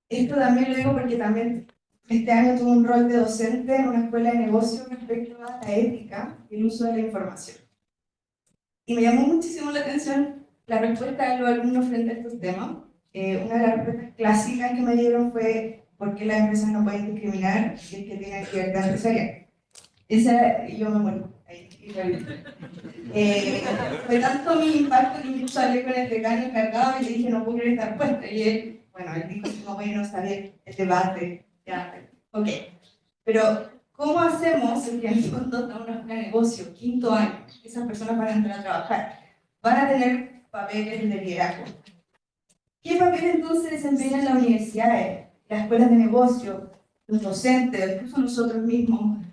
Esto también lo digo porque también este año tuve un rol de docente en una escuela de negocios respecto a la ética y el uso de la información. Y me llamó muchísimo la atención la respuesta de los alumnos frente a estos temas. Una de las respuestas clásicas que me dieron fue ¿por qué las empresas no pueden discriminar si es que tienen libertad empresarial? Esa, yo me muero ahí, fue tanto mi impacto que incluso hablé con el decano encargado y le dije no puedo creer esta respuesta. Y él, bueno, él dijo, no, bueno, está bien, el debate, ya, ok. Pero, ¿cómo hacemos si en el fondo estamos en un negocio, 5.º año, esas personas van a entrar a trabajar, van a tener papeles de liderazgo? ¿Qué papel entonces desempeñan las universidades, las escuelas de negocio, los docentes, incluso nosotros mismos?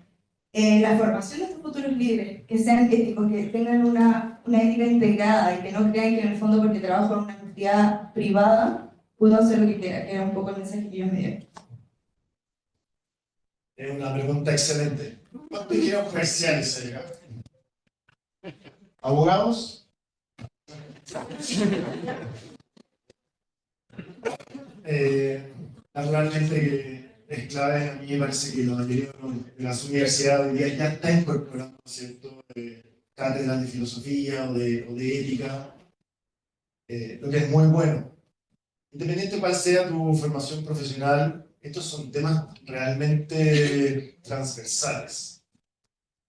La formación de estos futuros líderes, que sean éticos, que tengan una ética integrada y que no crean que en el fondo porque trabajo en una entidad privada puedo hacer lo que quiera, que era un poco el mensaje que yo me dio. Es una pregunta excelente. ¿Cuántos ingenieros comerciales hay acá? ¿Abogados? Naturalmente que es clave, a mí me parece que la mayoría de las universidades hoy día ya está incorporando, ¿cierto?, cátedras de filosofía o de ética, lo que es muy bueno. Independiente de cuál sea tu formación profesional, estos son temas realmente transversales.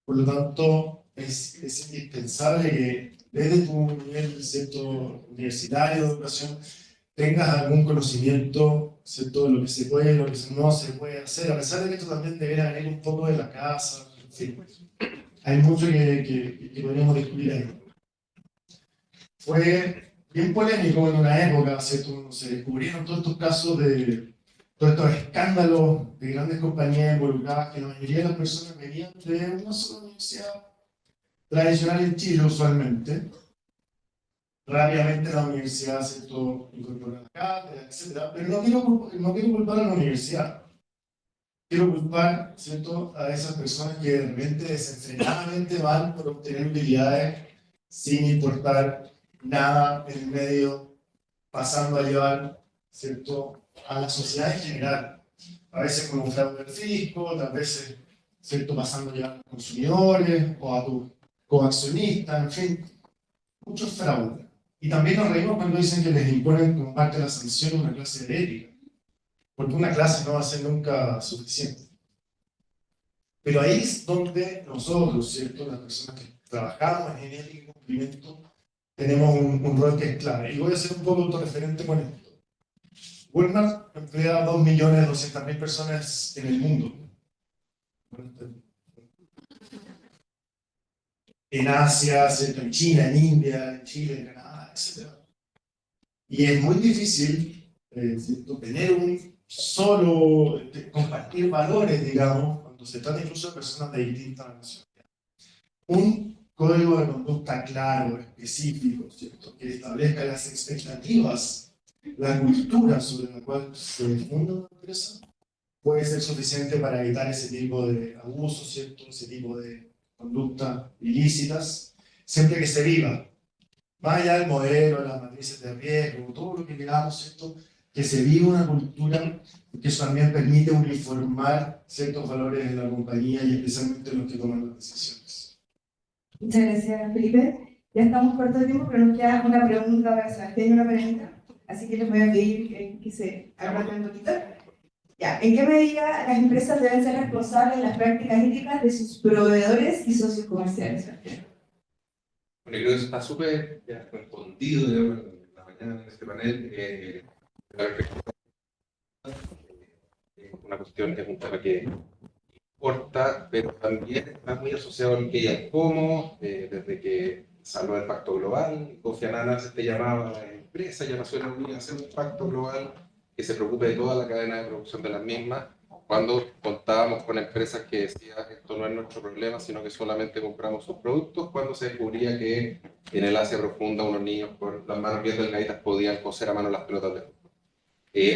Por lo tanto, es indispensable que desde tu nivel, ¿cierto?, universitario de educación, tengas algún conocimiento, ¿cierto?, de lo que se puede y lo que no se puede hacer, a pesar de que esto también debería venir un poco de la casa, en fin. Hay mucho que podríamos discutir ahí. Fue bien polémico en una época, ¿cierto?, se descubrieron todos estos casos de todos estos escándalos de grandes compañías involucradas, que la mayoría de las personas venían de una sola universidad tradicional en Chile, usualmente. Rápidamente la universidad, ¿cierto?, incorporó la cátedra, etc. Pero no quiero culpar a la universidad. Quiero culpar, ¿cierto?, a esas personas que de repente desenfrenadamente van por obtener utilidades sin importar nada en el medio, pasando a llevar, ¿cierto?, a la sociedad en general. A veces con un fraude del fisco, otras veces, ¿cierto?, pasando ya a los consumidores o a tu coaccionista, en fin, muchos fraudes. Y también nos reímos cuando dicen que les imponen como parte de la sanción una clase de ética, porque una clase no va a ser nunca suficiente. Pero ahí es donde nosotros, ¿cierto?, las personas que trabajamos en ética y cumplimiento, tenemos un rol que es clave. Y voy a ser un poco autorreferente con esto. Walmart emplea a 2.200.000 personas en el mundo. En Asia, ¿cierto?, en China, en India, en Chile, en Canadá, etc. Y es muy difícil, ¿cierto?, tener un solo, compartir valores, digamos, cuando se trata incluso de personas de distintas nacionalidades. Un código de conducta claro, específico, ¿cierto?, que establezca las expectativas, la cultura sobre la cual se funda una empresa, puede ser suficiente para evitar ese tipo de abusos, ¿cierto?, ese tipo de conductas ilícitas, siempre que se viva. Más allá del modelo, de las matrices de riesgo, todo lo que queramos, ¿cierto?, que se viva una cultura que eso también permite uniformar ciertos valores en la compañía y especialmente los que toman las decisiones. Muchas gracias, Felipe. Ya estamos cortos de tiempo, pero nos queda una pregunta para Sebastián y una pregunta, así que les voy a pedir que se acorten un poquito. Ya, ¿en qué medida las empresas deben ser responsables de las prácticas éticas de sus proveedores y socios comerciales? Bueno, creo que eso está súper ya respondido, digamos, en la mañana en este panel. Una cuestión, es un tema que importa, pero también está muy asociado al qué y al cómo, desde que salió el Pacto Global, Kofi Annan se llamaba a la empresa, ya Naciones Unidas a hacer un pacto global que se preocupe de toda la cadena de producción de las mismas, cuando contábamos con empresas que decían esto no es nuestro problema, sino que solamente compramos sus productos, cuando se descubría que en el Asia profunda unos niños con las manos bien delgaditas podían coser a mano las pelotas de fútbol.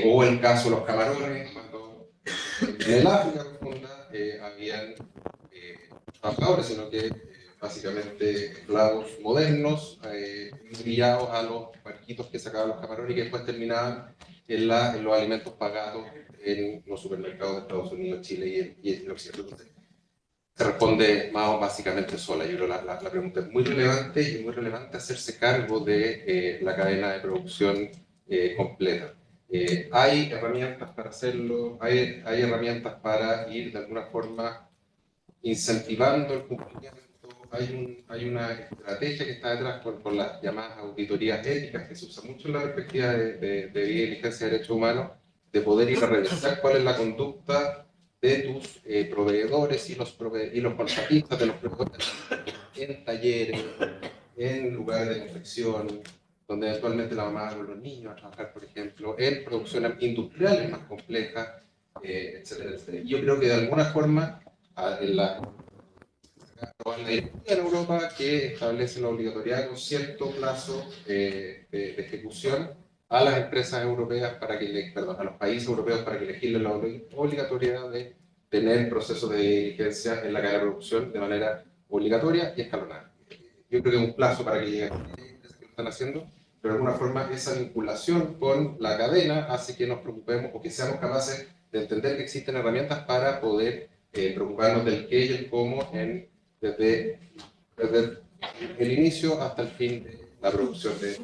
O el caso de los camarones, cuando en el África profunda habían trabajadores, sino que básicamente esclavos modernos, enviados a los barquitos que sacaban los camarones y que después terminaban en los alimentos pagados en los supermercados de Estados Unidos, Chile y el occidente. Entonces, se responde más básicamente sola. Yo creo que la pregunta es muy relevante y es muy relevante hacerse cargo de la cadena de producción completa. Hay herramientas para hacerlo, hay herramientas para ir de alguna forma incentivando el cumplimiento. Hay una estrategia que está detrás con las llamadas auditorías éticas que se usa mucho en la perspectiva de diligencia de derechos humanos, de poder ir a revisar cuál es la conducta de tus proveedores y los contratistas de los proveedores en talleres, en lugares de confección, donde eventualmente la mamá con los niños a trabajar, por ejemplo, en producciones industriales más complejas, etcétera, etcétera. Yo creo que de alguna forma en la directiva en Europa que establece la obligatoriedad con cierto plazo de ejecución a las empresas europeas a los países europeos para que legislen la obligatoriedad de tener procesos de diligencia en la cadena de producción de manera obligatoria y escalonada. Yo creo que es un plazo para que lleguen las empresas que lo están haciendo, pero de alguna forma esa vinculación con la cadena hace que nos preocupemos o que seamos capaces de entender que existen herramientas para poder preocuparnos del qué y el cómo desde el inicio hasta el fin de la producción de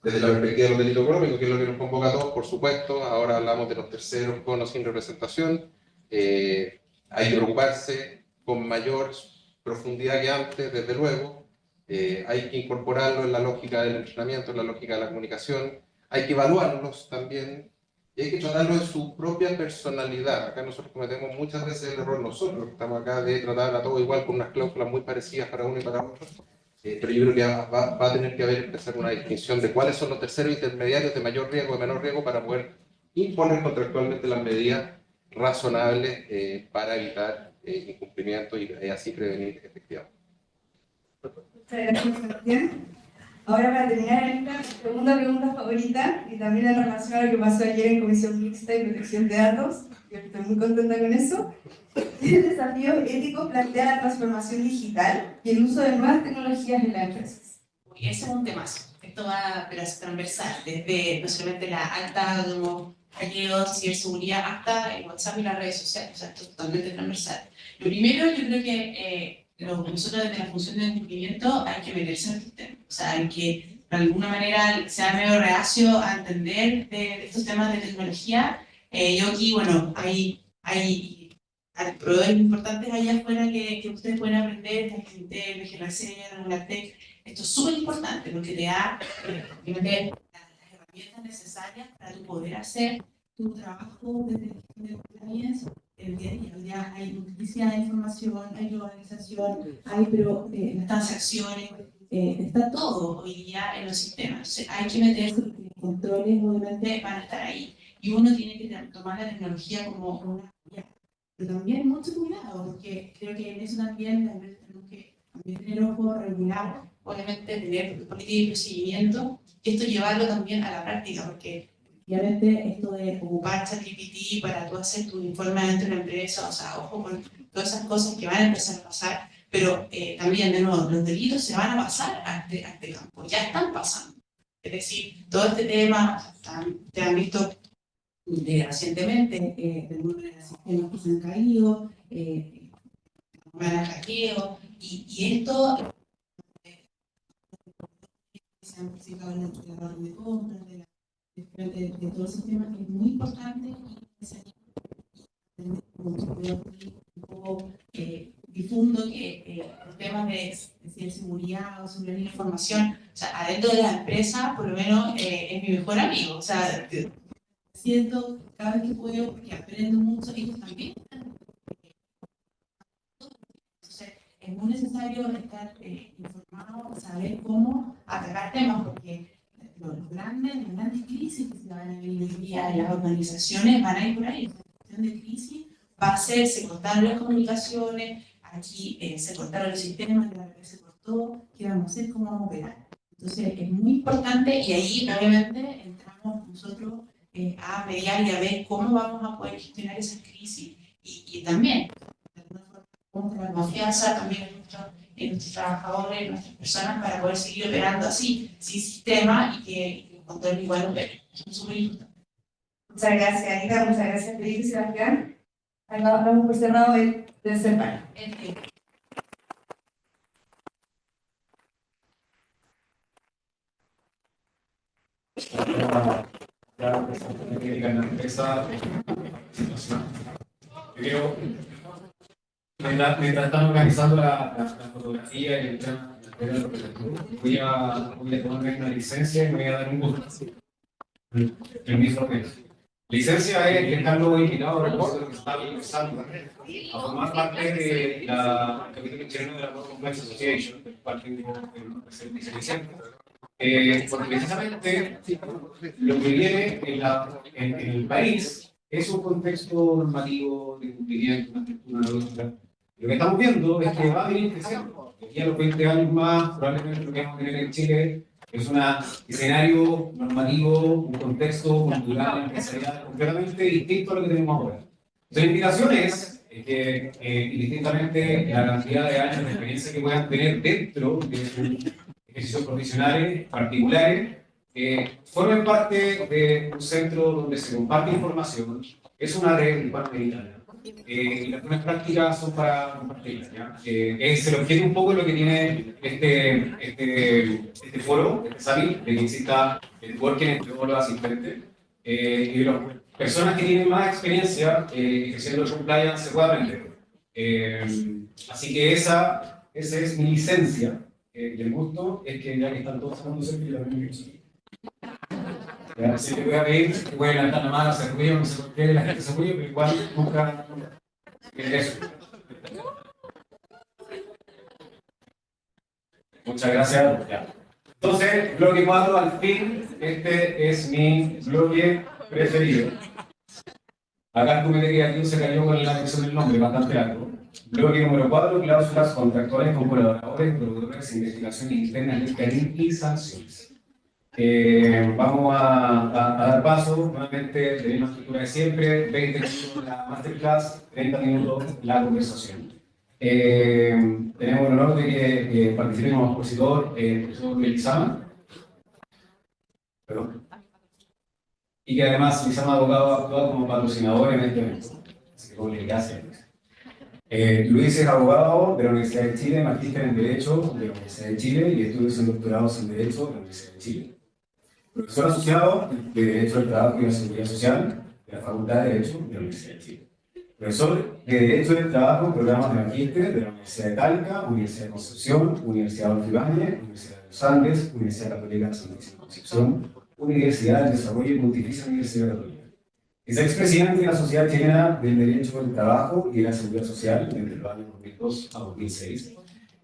desde la perspectiva de los delitos económicos, que es lo que nos convoca a todos, por supuesto. Ahora hablamos de los terceros con o sin representación. Hay que preocuparse con mayor profundidad que antes, desde luego. Hay que incorporarlo en la lógica del entrenamiento, en la lógica de la comunicación. Hay que evaluarlos también y hay que tratarlo en su propia personalidad. Acá nosotros cometemos muchas veces el error, nosotros que estamos acá, de tratar a todos igual con unas cláusulas muy parecidas para uno y para otro. Pero yo creo que va a tener que empezar una distinción de cuáles son los terceros intermediarios de mayor riesgo, de menor riesgo, para poder imponer contractualmente las medidas razonables para evitar incumplimiento y así prevenir efectivamente. Muchas gracias, Sebastián. Ahora, para terminar esta segunda pregunta favorita, y también en relación a lo que pasó ayer en Comisión Mixta y Protección de Datos, yo estoy muy contenta con eso. ¿Qué desafíos éticos plantea la transformación digital y el uso de nuevas tecnologías en las empresas? Ese es un temazo. esto va pero es transversal, desde no solamente la alta como hackeo, ciberseguridad, hasta el WhatsApp y las redes sociales, o sea, esto es totalmente transversal. Lo primero, yo creo que nosotros desde la función de cumplimiento hay que meterse en el sistema, o sea, hay que de alguna manera sea medio reacio a entender de estos temas de tecnología. Yo aquí, bueno, hay proveedores importantes allá afuera que ustedes pueden aprender, Tecnitel, BGRC, Regulatec. Esto es súper importante porque te da obviamente, las herramientas necesarias para tu poder hacer tu trabajo desde de compañías el día a día. Hoy día hay multiplicidad de información, hay globalización, hay las transacciones, está todo hoy día en los sistemas. Entonces hay que meterse porque los controles obviamente van a estar ahí. Y uno tiene que tomar la tecnología como una guía. Pero también mucho cuidado, porque creo que en eso también tenemos que también tener ojo, regular, obviamente tener política y procedimiento, y esto llevarlo también a la práctica, porque obviamente esto de ocupar ChatGPT para tú hacer tu informe dentro de la empresa, o sea, ojo con todas esas cosas que van a empezar a pasar, pero también, de nuevo, los delitos se van a pasar a este campo, ya están pasando. Es decir, todo este tema, te han visto recientemente, de alguna manera, sistemas que se han caído, van a hackeo, y esto se han participado en la orden de compras, de todo el sistema, que es muy importante y un poco difundo que los temas de ciberseguridad o seguridad de la información, o sea, adentro de la empresa, por lo menos es mi mejor amigo, o sea, siento cada vez que puedo, porque aprendo mucho, ellos también. Entonces, es muy necesario estar informado, saber cómo atacar temas, porque las grandes crisis que se van a vivir hoy día en las organizaciones van a ir por ahí. La cuestión de crisis va a ser, se cortaron las comunicaciones, aquí se cortaron los sistemas, la red se cortó, ¿qué vamos a hacer? ¿Cómo vamos a operar? Entonces, es muy importante y ahí, obviamente, entramos nosotros a mediar y a ver cómo vamos a poder gestionar esas crisis y también, de alguna forma, contra la confianza también en nuestros trabajadores, en nuestras personas, para poder seguir operando así, sin sistema y que el control igual opere. Es súper importante. Muchas gracias, Anita. Muchas gracias, Felipe y Sebastián. Damos por cerrado el tercer panel. La crítica en la empresa, yo quiero, mientras están organizando la fotografía y el tema, voy a tomarme una licencia y me voy a dar un gusto. Permiso de licencia es dejarlo invitado a recuerdo que está empezando a formar parte de la capítulo chileno de la World Complex Association, parte del porque precisamente lo que viene en el país es un contexto normativo de cumplimiento, una estructura lógica. Lo que estamos viendo es que va a venir creciendo. Y a los 20 años más, probablemente lo que vamos a tener en Chile es un escenario normativo, un contexto cultural, empresarial, completamente distinto a lo que tenemos ahora. Entonces, la invitación es que, indistintamente la cantidad de años de experiencia que puedan tener dentro de sus ejercicios profesionales particulares, formen parte de un centro donde se comparte información, es una red hispanoamericana. Y las buenas prácticas son para compartirlas. Es el objetivo un poco lo que tiene este foro, este summit, de que exista el working entre todos los asistentes y las personas que tienen más experiencia ejerciendo el compliance se pueda aprender. Así que esa es mi licencia. Y el gusto es que ya que están todos hablando cerca, yo también así que voy a pedir que pueden levantar la mano, hacer ruido, no sé por qué la gente se ruido, pero igual nunca eso. Muchas gracias. Ya. Entonces, bloque 4, al fin, este es mi bloque preferido. Acá el comité creativo se cayó con la versión del nombre, bastante largo. Bloque número 4, cláusulas contractuales con colaboradores, productores, investigaciones internas, fiscalía y sanciones. Vamos a dar paso nuevamente de la misma estructura de siempre, 20 minutos la masterclass, 30 minutos la conversación. Tenemos el honor de que participe como expositor el profesor Melizama. Perdón. Y que además Lizama Abogado actúa como patrocinador en este evento. Así que publicación. Luis es abogado de la Universidad de Chile, magíster en Derecho de la Universidad de Chile y estudios en doctorados en Derecho de la Universidad de Chile. Profesor asociado de Derecho del Trabajo y la Seguridad Social de la Facultad de Derecho de la Universidad de Chile. Profesor de Derecho del Trabajo, programas de magíster de la Universidad de Talca, Universidad de Concepción, Universidad de Ibáñez, Universidad de los Andes, Universidad Católica de Santísima Concepción, Universidad del Desarrollo y Pontificia Universidad Católica. Es expresidente de la Sociedad Chilena del Derecho del Trabajo y de la Seguridad Social entre los años 2002 a 2006.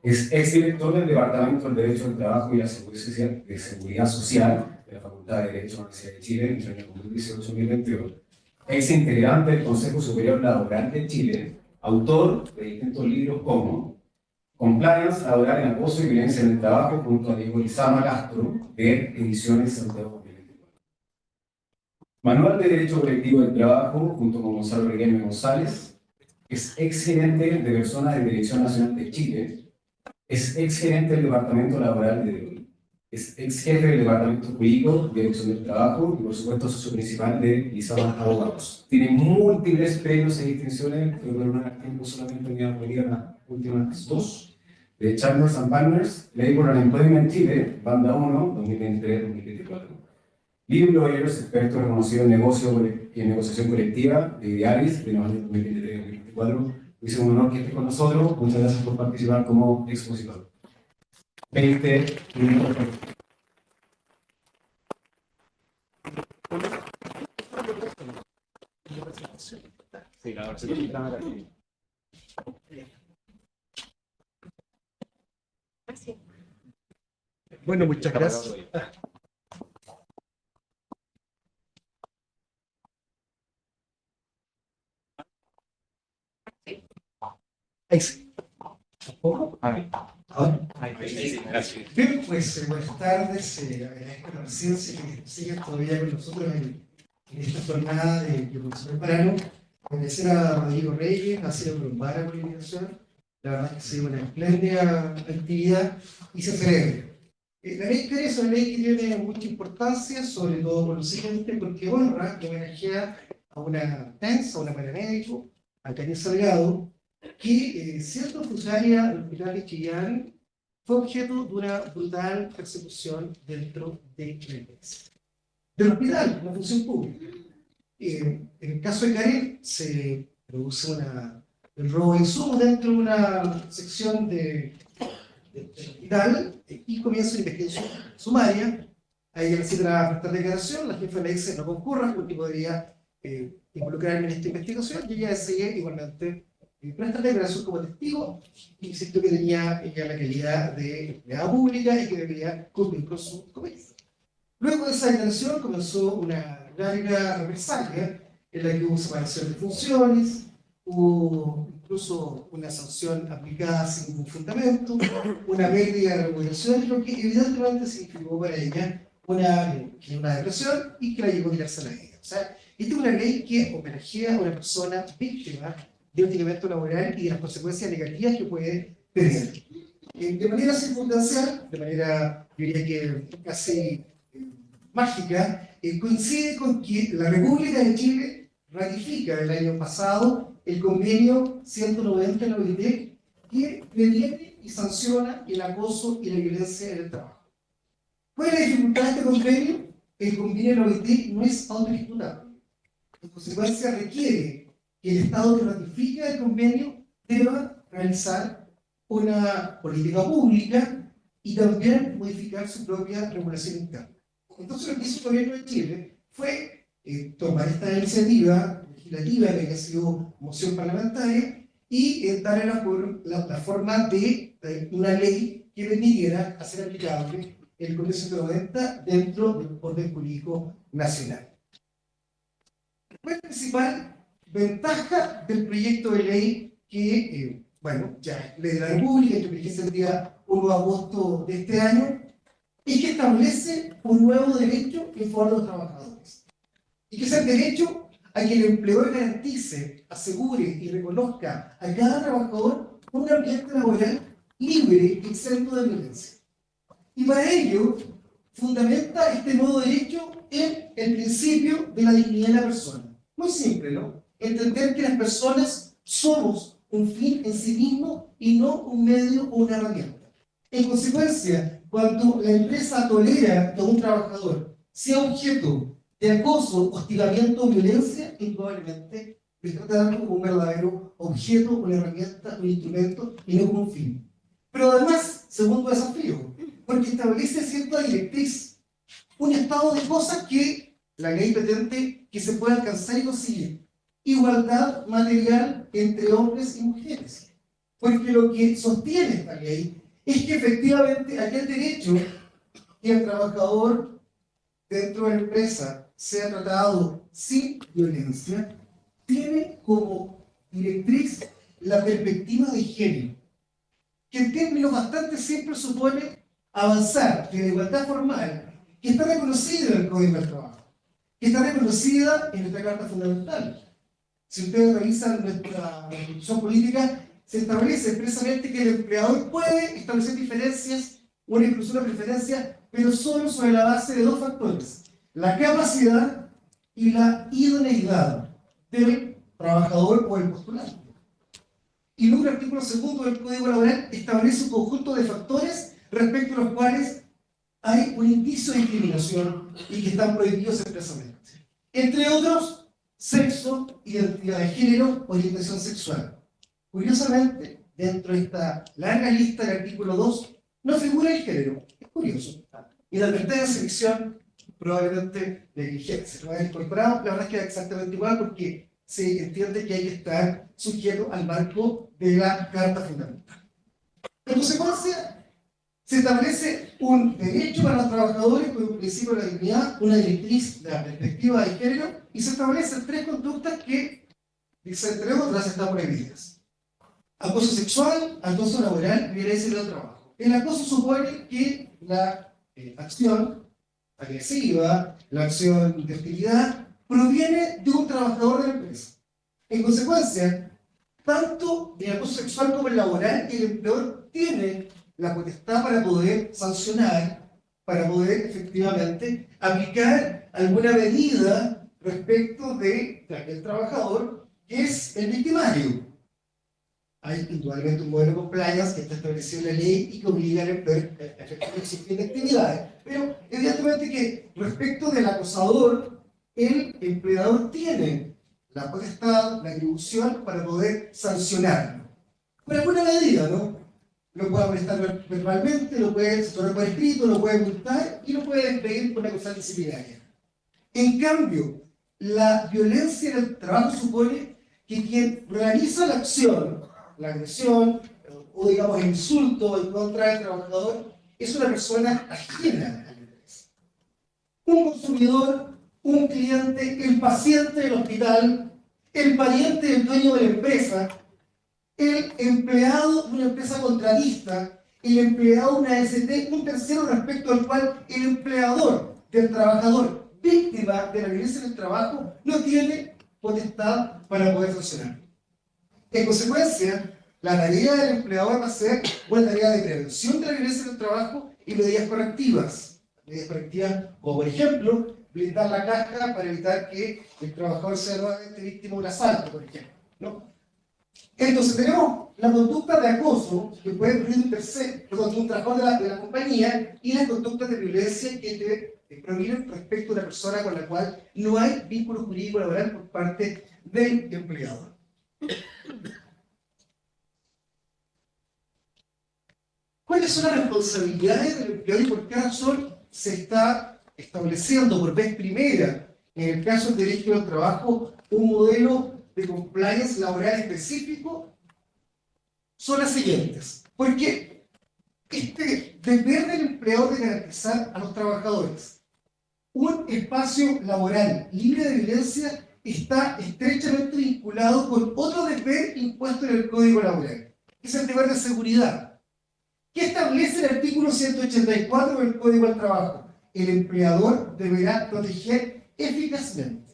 Es exdirector del Departamento del Derecho del Trabajo y la Seguridad Social de la Facultad de Derecho de la Universidad de Chile entre el año 2018-2021. Ex integrante del Consejo Superior Laboral de Chile, autor de distintos libros como Compliance Laboral en Acoso y Violencia en el Trabajo junto a Diego Lizama Castro de Ediciones Santiago. Manual de Derecho Colectivo del Trabajo, junto con Gonzalo Riquelme González. Es exgerente de Personas de Dirección Nacional de Chile. Es exgerente del Departamento Laboral de DEOI. Es exjefe del Departamento Jurídico de Dirección del Trabajo y, por supuesto, socio principal de Lizama Abogados. Tiene múltiples premios y distinciones, pero no hay tiempo, solamente voy a venir a las últimas dos. De Chambers and Partners, Labor and Employment Chile, Banda 1, 2023-2024. Lead Lawyers, experto reconocido en negocio y en negociación colectiva de Idealis de los años 2023-2024. Es un honor que esté con nosotros. Muchas gracias por participar como expositor. 20 minutos. Sí, ahora se necesita. Bueno, muchas gracias. Ahí sí. ¿Tampoco? ¿Ahora? Bien, pues buenas tardes. Agradezco la presencia que siguen todavía con nosotros en esta jornada de profesor Parano. Agradecer a Rodrigo Reyes, a Ciro Brumbara por la invitación. La verdad es que ha sido una espléndida actividad y se celebra. La ley que es una ley que tiene mucha importancia, sobre todo por lo siguiente, porque honra y homenajea a una TENS, a una paramédico, a Karen Salgado, que siendo funcionaria del Hospital de Chillán, fue objeto de una brutal persecución dentro de la iglesia. Del hospital, una función pública. En el caso de Karen, se produce el robo de insumos dentro de una sección del hospital y comienza una investigación sumaria. A ella le citan a prestar declaración, la jefa le dice no concurra porque podría involucrarme en esta investigación y ella decide igualmente prestar declaración como testigo y insistió que tenía ella la calidad de empleada pública y que debía cumplir con su cometido. Luego de esa declaración comenzó una larga represalia en la que hubo separación de funciones, hubo incluso una sanción aplicada sin ningún fundamento, una pérdida de remuneración, lo que evidentemente significó para ella una depresión y que la llevó a quitarse la vida. O sea, esta es una ley que homenajea a una persona víctima de un hostigamiento laboral y de las consecuencias negativas que puede tener. De manera circunstancial, de manera, yo diría que casi mágica, coincide con que la República de Chile ratifica el año pasado el convenio 190 de la OIT que previene y sanciona el acoso y la violencia en el trabajo. ¿Cuál es la dificultad de este convenio? El convenio de la OIT no es autoejecutable. En consecuencia, requiere que el Estado que ratifica el convenio deba realizar una política pública y también modificar su propia regulación interna. Entonces, lo que hizo el gobierno de Chile fue tomar esta iniciativa legislativa que había sido moción parlamentaria y darle la forma de una ley que permitiera hacer aplicable el Código 190 dentro del orden jurídico nacional. ¿Cuál es la principal ventaja del proyecto de ley que, ya ley de la República, que rige el día 1 de agosto de este año, y que establece un nuevo derecho en favor de los trabajadores? Y que es el derecho a que el empleador garantice, asegure y reconozca a cada trabajador un ambiente laboral libre y exento de violencia. Y para ello fundamenta este nuevo derecho en el principio de la dignidad de la persona. Muy simple, ¿no? Entender que las personas somos un fin en sí mismo y no un medio o una herramienta. En consecuencia, cuando la empresa tolera que un trabajador sea objeto de acoso, hostigamiento o violencia, indudablemente le tratan como un verdadero objeto, una herramienta, un instrumento y no como un fin. Pero además, segundo desafío, porque establece cierta directriz, un estado de cosas que la ley pretende que se pueda alcanzar y conseguir. Igualdad material entre hombres y mujeres. Porque lo que sostiene esta ley es que efectivamente aquel derecho que el trabajador dentro de la empresa sea tratado sin violencia, tiene como directriz la perspectiva de género, que en términos bastante simples supone avanzar de la igualdad formal, que está reconocida en el Código del Trabajo, que está reconocida en nuestra Carta Fundamental. Si ustedes revisan nuestra Constitución política, se establece expresamente que el empleador puede establecer diferencias, una inclusión o preferencia, pero solo sobre la base de dos factores: la capacidad y la idoneidad del trabajador o el postulante. Y luego el artículo 2 del Código Laboral establece un conjunto de factores respecto a los cuales hay un indicio de discriminación y que están prohibidos expresamente. Entre otros, sexo, identidad de género, orientación sexual. Curiosamente, dentro de esta larga lista del artículo 2, no figura el género. Es curioso. Y la libertad de selección, probablemente negligencia. Lo han incorporado, la verdad es que es exactamente igual porque se entiende que hay que estar sujeto al marco de la Carta Fundamental. En consecuencia, se establece un derecho para los trabajadores con un principio de la dignidad, una directriz de la perspectiva de género, y se establecen tres conductas que, dice entre otras, están prohibidas: acoso sexual, acoso laboral y violencia en el trabajo. El acoso supone que la acción agresiva, la acción de hostilidad, proviene de un trabajador de la empresa. En consecuencia, tanto el acoso sexual como el laboral, el empleador tiene la potestad para poder sancionar, para poder efectivamente aplicar alguna medida respecto de aquel trabajador que es el victimario. Hay indudablemente un modelo de compliance que está establecido en la ley y que obliga al empleador a efectuar de actividades. Pero evidentemente que respecto del acosador, el empleador tiene la potestad, la atribución para poder sancionarlo. Con alguna medida, ¿no? Lo puede amonestar verbalmente, lo puede sancionar por escrito, lo puede multar y lo puede despedir por una cosa disciplinaria. En cambio, la violencia en el trabajo supone que quien realiza la acción, la agresión o digamos el insulto en contra del trabajador es una persona ajena a la empresa. Un consumidor, un cliente, el paciente del hospital, el pariente del dueño de la empresa, el empleado de una empresa contratista, el empleado de una ST, un tercero respecto al cual el empleador del trabajador víctima de la violencia en el trabajo no tiene potestad para poder funcionar. En consecuencia, la tarea del empleador va a ser una tarea de prevención de la violencia en el trabajo y medidas correctivas. Medidas correctivas como, por ejemplo, blindar la caja para evitar que el trabajador sea nuevamente víctima de un asalto, por ejemplo, ¿no? Entonces tenemos la conducta de acoso que puede ocurrir de un trabajador de la compañía y las conductas de violencia que provienen respecto a una persona con la cual no hay vínculo jurídico laboral por parte del empleador. ¿Cuáles son las responsabilidades del empleador y por qué razón se está estableciendo por vez primera, en el caso del derecho del trabajo, un modelo de compliance laboral específico? Son las siguientes. Porque este deber del empleador de garantizar a los trabajadores un espacio laboral libre de violencia está estrechamente vinculado con otro deber impuesto en el Código Laboral, que es el deber de seguridad. ¿Qué establece el artículo 184 del Código del Trabajo? El empleador deberá proteger eficazmente.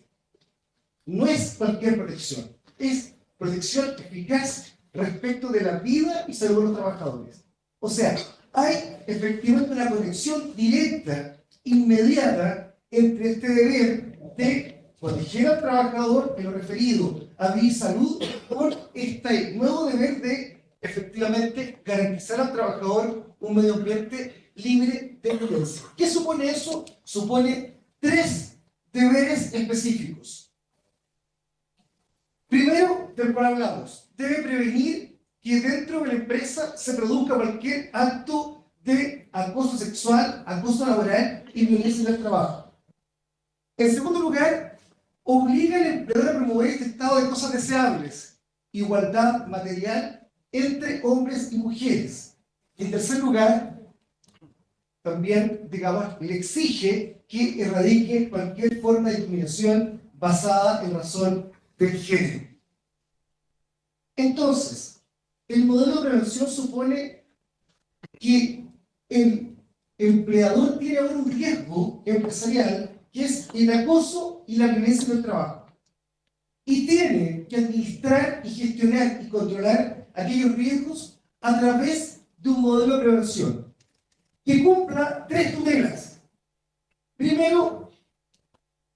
No es cualquier protección, es protección eficaz respecto de la vida y salud de los trabajadores. O sea, hay efectivamente una conexión directa inmediata entre este deber de proteger al trabajador en lo referido a vida y salud con este nuevo deber de efectivamente garantizar al trabajador un medio ambiente libre de violencia. ¿Qué supone eso? Supone 3 deberes específicos. Primero, del cual hablamos, debe prevenir que dentro de la empresa se produzca cualquier acto de acoso sexual, acoso laboral y violencia en el trabajo. En segundo lugar, obliga al empleador a promover este estado de cosas deseables, igualdad material entre hombres y mujeres. Y en tercer lugar, también, digamos, le exige que erradique cualquier forma de discriminación basada en razón del género. Entonces, el modelo de prevención supone que el empleador tiene ahora un riesgo empresarial que es el acoso y la violencia en el trabajo. Y tiene que administrar y gestionar y controlar aquellos riesgos a través de un modelo de prevención que cumpla 3 tutelas. Primero,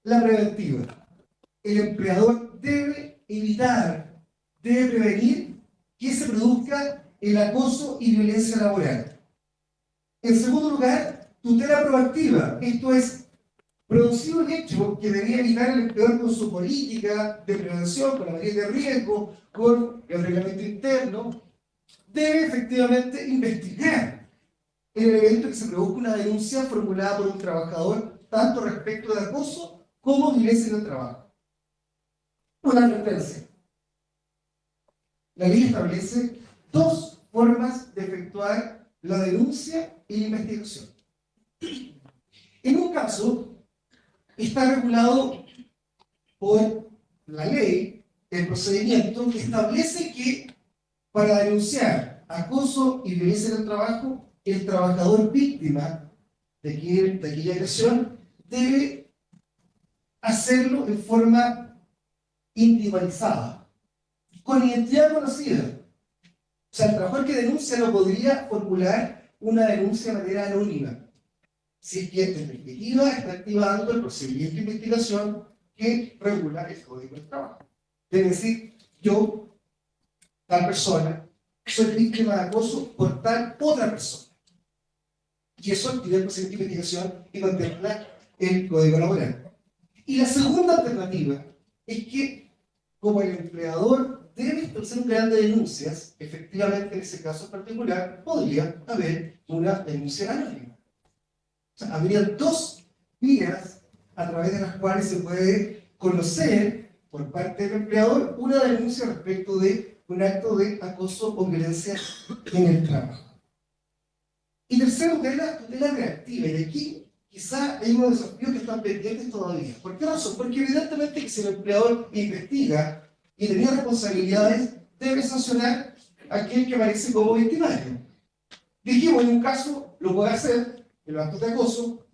la preventiva. El empleador debe evitar, debe prevenir que se produzca el acoso y violencia laboral. En segundo lugar, tutela proactiva. Esto es, producido un hecho que debería evitar el empleador con su política de prevención, con la materia de riesgo, con el reglamento interno, debe efectivamente investigar en el evento que se produzca una denuncia formulada por un trabajador, tanto respecto de acoso como violencia en el trabajo. Una advertencia. La ley establece 2 formas de efectuar la denuncia y la investigación. En un caso, está regulado por la ley el procedimiento que establece que para denunciar acoso y violencia en el trabajo, el trabajador víctima de aquella agresión debe hacerlo en forma individualizada, con identidad conocida. O sea, el trabajador que denuncia no podría formular una denuncia de manera anónima, si es que en definitiva está activando el procedimiento de investigación que regula el Código del Trabajo. Es decir, yo, tal persona, soy víctima de acoso por tal otra persona. Y eso activa el procedimiento de investigación y contempla el Código Laboral. Y la segunda alternativa es que, como el empleador debe establecer un canal de denuncias, efectivamente en ese caso en particular podría haber una denuncia anónima. O sea, habría 2 vías a través de las cuales se puede conocer por parte del empleador una denuncia respecto de un acto de acoso o violencia en el trabajo. Y tercero, tutela reactiva. Y aquí quizá hay unos desafíos que están pendientes todavía. ¿Por qué razón? Porque evidentemente que si el empleador investiga y tenía responsabilidades, debe sancionar a aquel que aparece como victimario. Dijimos, en un caso lo puede hacer, en los actos de acoso,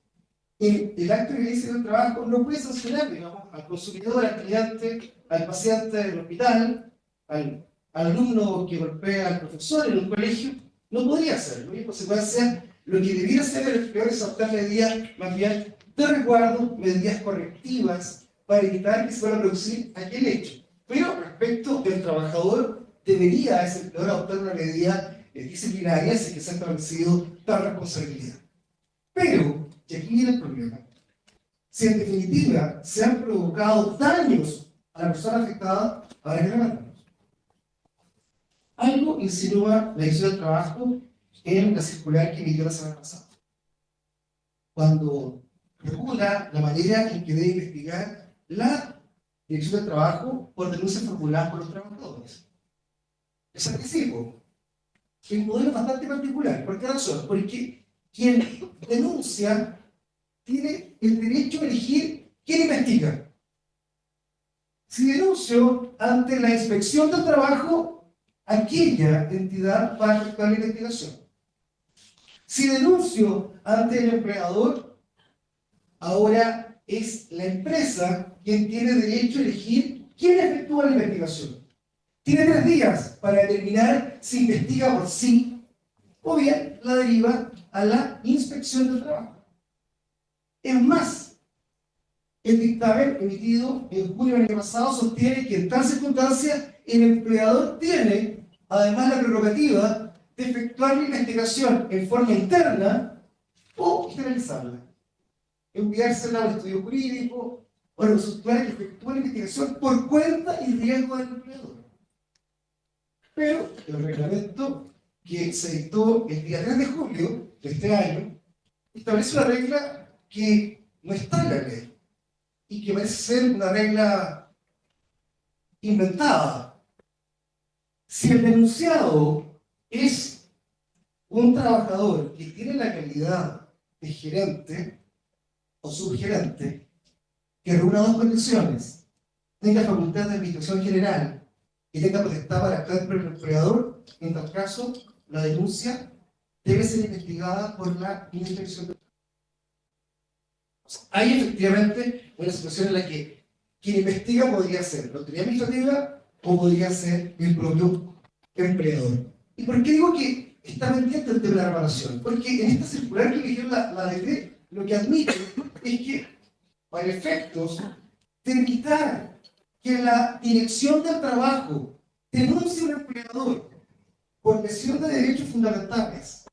en el acto de violencia en el trabajo no puede sancionar, digamos, al consumidor, al cliente, al paciente del hospital, al alumno que golpea al profesor en un colegio, no podría hacerlo. Y en consecuencia, lo que debiera hacer el empleador es adoptar medidas más bien de resguardo, medidas correctivas para evitar que se pueda producir aquel hecho. Pero respecto del trabajador, debería ese empleador adoptar una medida disciplinaria si es que se ha establecido tal responsabilidad. Pero, y aquí viene el problema, si en definitiva se han provocado daños a la persona afectada, habrá que remarcarlos. Algo insinúa la Dirección del Trabajo en la circular que emitió la semana pasada, cuando regula la manera en que debe investigar la Dirección del Trabajo por denuncias formuladas por los trabajadores. Les anticipo, el modelo es bastante particular. ¿Por qué razón? Porque quien denuncia tiene el derecho a elegir quién investiga. Si denuncio ante la Inspección del Trabajo, aquella entidad va a efectuar la investigación. Si denuncio ante el empleador, ahora es la empresa quien tiene derecho a elegir quién efectúa la investigación. Tiene 3 días para determinar si investiga por sí o bien la deriva a la Inspección del Trabajo. Es más, el dictamen emitido en junio del año pasado sostiene que en tal circunstancia el empleador tiene además la prerrogativa de efectuar la investigación en forma interna o generalizarla, enviársela al estudio jurídico o a los usuarios que efectúen la investigación por cuenta y riesgo del empleador. Pero el reglamento que se dictó el día 3 de julio de este año establece una regla que no está en la ley y que parece ser una regla inventada. Si el denunciado es un trabajador que tiene la calidad de gerente o subgerente, que reúna dos condiciones, tenga facultad de administración general y tenga potestad para actuar por el empleador, en tal caso, la denuncia debe ser investigada por la inspección. Hay efectivamente una situación en la que quien investiga podría ser la autoridad administrativa o podría ser el propio empleador. ¿Y por qué digo que está pendiente el tema de la reparación? Porque en esta circular que eligió la DT, lo que admite es que, para efectos de evitar que la dirección del trabajo denuncie a un empleador por lesión de derechos fundamentales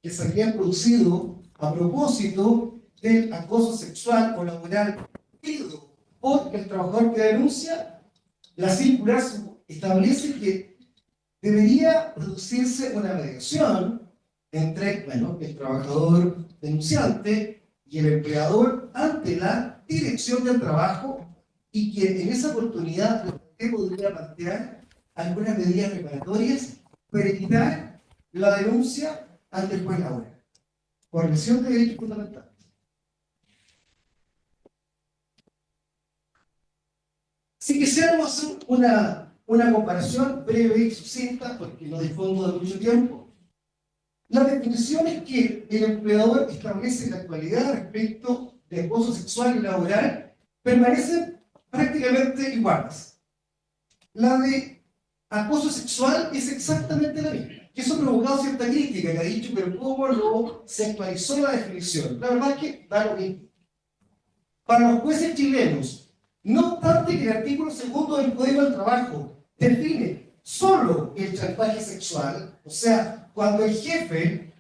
que se habían producido a propósito del acoso sexual o laboral por el trabajador que denuncia, la circular establece que debería producirse una mediación entre el trabajador denunciante y el empleador ante la dirección del trabajo, y que en esa oportunidad podría plantear algunas medidas reparatorias para evitar la denuncia ante el juez laboral por lesión de derechos fundamentales. Si quisiéramos hacer una comparación breve y sucinta, porque no dispongo de mucho tiempo, las definiciones que el empleador establece en la actualidad respecto de acoso sexual y laboral permanecen prácticamente iguales. La de acoso sexual es exactamente la misma. Y eso ha provocado cierta crítica, que ha dicho, pero ¿cómo no se actualizó la definición? La verdad es que da lo mismo. Para los jueces chilenos, no obstante que el artículo 2 del Código del Trabajo define solo el chantaje sexual, o sea, cuando el jefe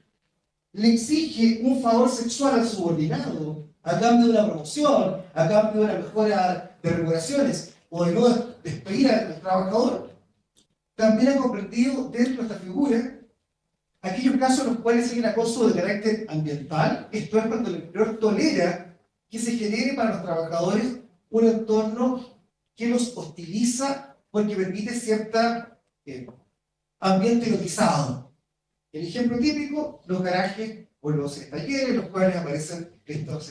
le exige un favor sexual al subordinado a cambio de una promoción, a cambio de una mejora de regulaciones o de no despedir al trabajador, también ha comprendido dentro de esta figura aquellos casos en los cuales hay un acoso de carácter ambiental. Esto es cuando el empleador tolera que se genere para los trabajadores un entorno que los hostiliza porque permite cierta ambiente erotizado. El ejemplo típico, los garajes o los talleres en los cuales aparecen estos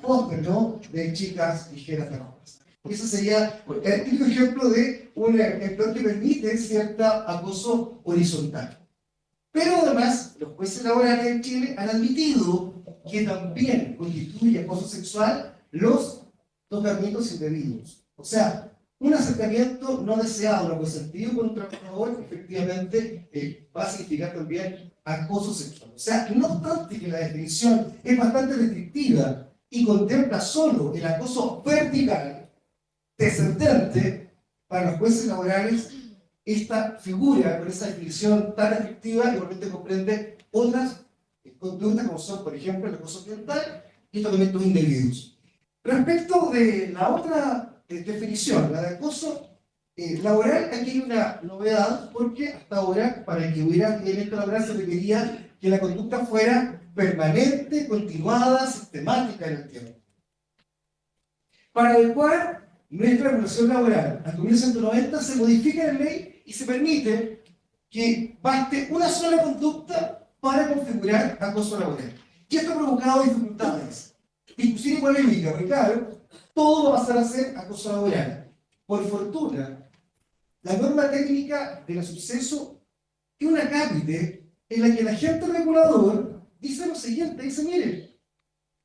postres, ¿no?, de chicas ligeras de ropas. Ese sería el típico ejemplo de un empleador que permite cierto acoso horizontal. Pero además, los jueces laborales en Chile han admitido que también constituye acoso sexual los tocamientos indebidos. O sea, un acercamiento no deseado, no consentido con un trabajador, efectivamente va a significar también acoso sexual. O sea, no obstante que la definición es bastante restrictiva y contempla solo el acoso vertical, descendente, para los jueces laborales, esta figura con esa definición tan restrictiva igualmente comprende otras conductas como son, por ejemplo, el acoso ambiental y tocamientos indebidos. Respecto de la otra definición, la de acoso laboral, aquí hay una novedad, porque hasta ahora, para que hubiera elemento laboral, se requería que la conducta fuera permanente, continuada, sistemática en el tiempo. Para adecuar nuestra regulación laboral al 1990, se modifica la ley y se permite que baste una sola conducta para configurar acoso laboral. Y esto ha provocado dificultades, discusión y polémica, porque claro, todo va a pasar a ser acoso laboral. Por fortuna, la norma técnica del suceso es una acápite en la que el agente regulador dice lo siguiente, dice, miren,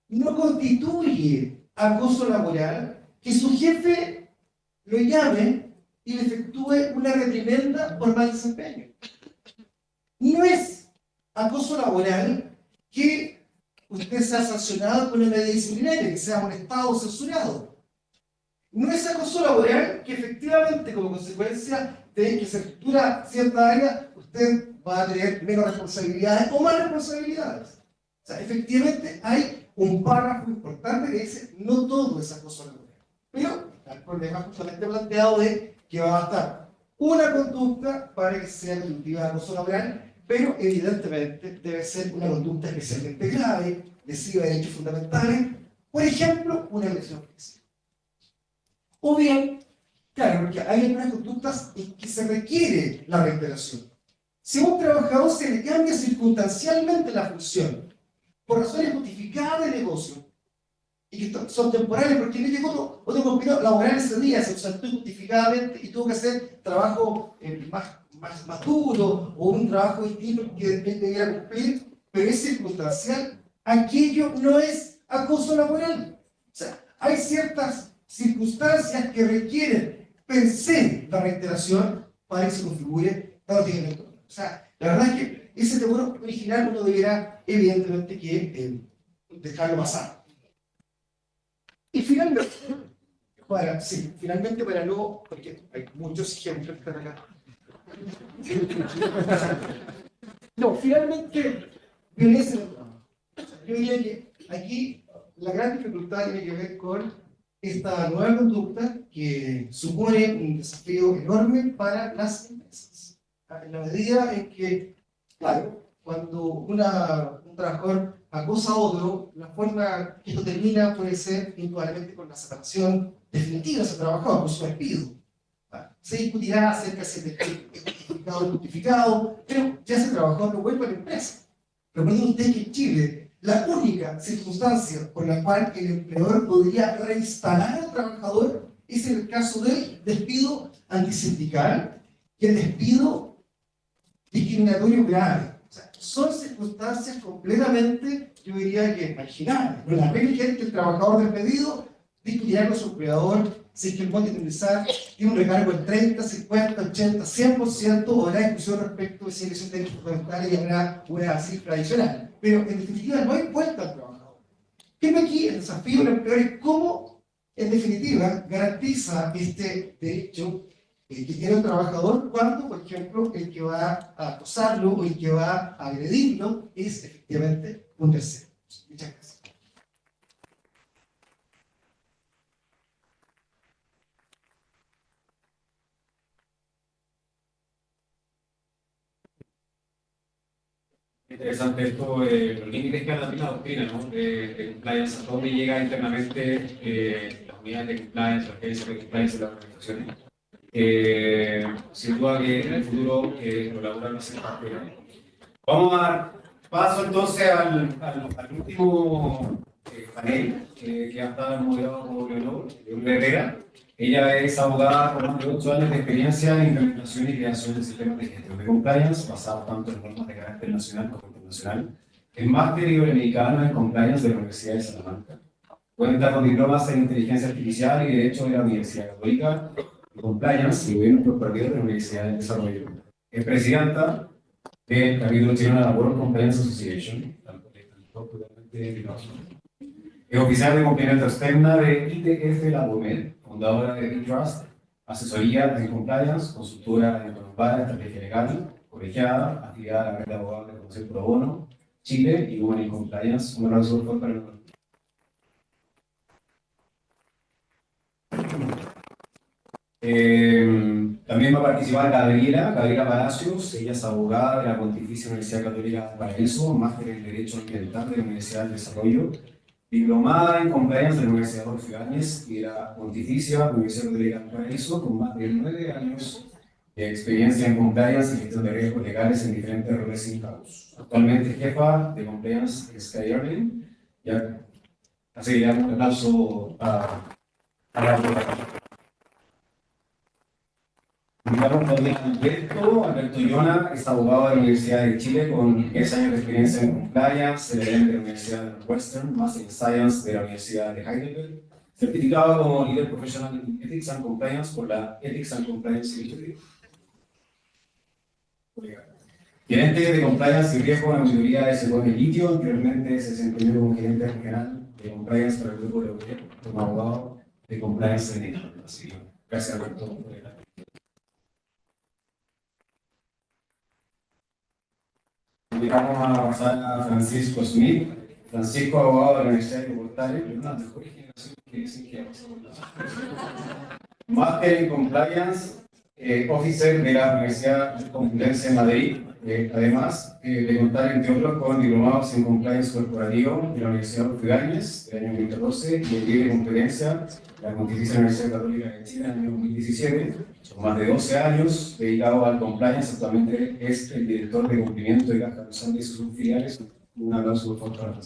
no constituye acoso laboral que su jefe lo llame y le efectúe una reprimenda por mal desempeño. No es acoso laboral que usted sea sancionado con una medida disciplinaria, que sea amonestado o censurado. No es acoso laboral que efectivamente, como consecuencia de que se estructura cierta área, usted va a tener menos responsabilidades o más responsabilidades. O sea, efectivamente hay un párrafo importante que dice no todo es acoso laboral. Pero el problema justamente planteado de que va a bastar una conducta para que sea conductiva de acoso laboral, pero evidentemente debe ser una conducta especialmente grave, lesiva de derechos fundamentales, por ejemplo, una agresión física. O bien, claro, porque hay algunas conductas en que se requiere la reiteración. Si a un trabajador se le cambia circunstancialmente la función, por razones justificadas de negocio, y que son temporales, porque no llegó otro compañero laboral ese día, se ausentó injustificadamente y tuvo que hacer trabajo más duro o un trabajo distinto que él debiera cumplir, pero es circunstancial, aquello no es acoso laboral. O sea, hay ciertas circunstancias que requieren per se la reiteración para que se configure tal tipo. O sea, la verdad es que ese temor original uno deberá, evidentemente, que dejarlo pasar. Y finalmente, finalmente para no, porque hay muchos ejemplos que están acá. No, finalmente, violencia en el trabajo. Yo diría que aquí la gran dificultad tiene que ver con esta nueva conducta que supone un desafío enorme para las empresas. En la medida en que, claro, cuando un trabajador acosa a otro, la forma que esto termina puede ser indudablemente con la separación definitiva de ese trabajador, por su despido. Se discutirá acerca de si es justificado o injustificado, pero ya ese trabajador no vuelve a la empresa. Recuerden ustedes que en Chile, la única circunstancia por la cual el empleador podría reinstalar al trabajador es en el caso del despido antisindical y el despido discriminatorio grave. O sea, son circunstancias completamente, yo diría que marginales. No la regla es que el trabajador despedido discutirá con su empleador si es que el monto de indemnizar tiene un recargo del 30, 50, 80, 100%, o habrá discusión respecto de si es un derecho fundamental y habrá una cifra adicional. Pero en definitiva no hay vuelta al trabajador. ¿Qué aquí el desafío del empleador es cómo, en definitiva, garantiza este derecho que tiene el trabajador cuando, por ejemplo, el que va a acosarlo o el que va a agredirlo es efectivamente un tercero? Muchas gracias. Interesante esto, los límites que da la doctrina, ¿no? De compliance, hasta dónde llega internamente las unidades de compliance, las agencias de compliance de las organizaciones. Sin duda que en el futuro lo laboral va a ser parte de. Vamos a dar paso entonces al último panel que ha estado moderado por Leonor Herrera. Ella es abogada con más de 8 años de experiencia en implementación y creación de sistemas de gestión de compliance basados tanto en normas de carácter nacional como internacional. Es máster iberoamericano en compliance de la Universidad de Salamanca. Cuenta con diplomas en inteligencia artificial y derecho de la Universidad Católica, compliance y gobierno corporativo de la Universidad de Desarrollo. Es presidenta del capítulo chileno de la World Compliance Association. Es oficial de cumplimiento externa de ITF Labomed, fundadora de Trust, asesoría en compliance, consultora en estrategia legal, colegiada, afiliada a la red de abogados del Consejo Pro Bono, Chile y Women in Compliance. Un abrazo fuerte para el también va a participar Gabriela Palacios. Ella es abogada de la Pontificia Universidad Católica de Paraíso, máster en Derecho Ambiental de la Universidad del Desarrollo, diplomada en Compliance de la Universidad Jorge Ibáñez y de la Pontificia Universidad Católica de Paraíso, con más de 9 años de experiencia en Compliance y gestión de riesgos legales en diferentes roles in-house. Actualmente es jefa de Compliance en Sky Airline. Así le damos un aplauso a la Alberto Llona es abogado de la Universidad de Chile con 10 años de experiencia en compliance, LLM de la Universidad de Northwestern, Master in Science de la Universidad de Heidelberg, certificado como líder profesional en Ethics and Compliance por la Ethics and Compliance Initiative. Gerente de Compliance y Riesgo en la auditoría de Secor de Litio. Anteriormente se desempeñó como gerente regional de Compliance para el Grupo Europeo, como abogado de Compliance en Italia. Así que, gracias Alberto por el apoyo. Vamos a pasar a Francisco Smith. Francisco, abogado de la Universidad de Portales, una de las mejores generaciones que dicen que Máster en Compliance, Officer de la Universidad Complutense de Madrid, además de contar, entre otros, con diplomados en Compliance Corporativo de la Universidad Adolfo Ibáñez del año 2014 y el de competencia de la Pontificia Universidad Católica de Chile en el año 2017, con más de 12 años dedicado al Compliance. Actualmente es el director de cumplimiento de Caja Nacional y sus filiales. Un aplauso por favor.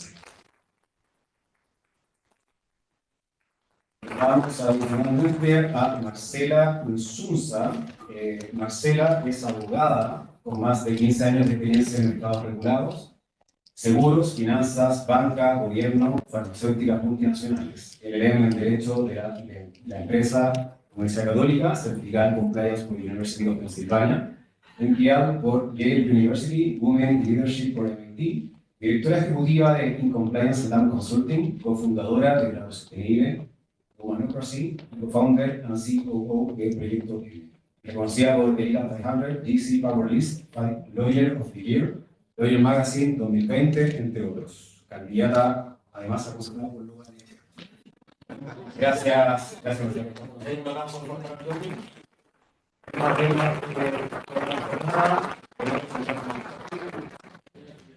Vamos a finalmente a Marcela Unzunza. Marcela es abogada con más de 15 años de experiencia en mercados regulados, seguros, finanzas, banca, gobierno, farmacéuticas multinacionales. LLM en Derecho de la empresa Universidad Católica, certificada en Compliance por University of Pennsylvania, empleado por Yale University, Women Leadership por MIT, directora ejecutiva de InCompliance Latam Consulting, cofundadora de Grado Sostenible, Humanocracy, co-founder and COO de Proyecto Vive. Reconocida por Erika 500, DC Power List, Lawyer of the Year, Lawyer Magazine 2020, entre otros. Candidata, además, a considerada por lugar de... Gracias. Gracias.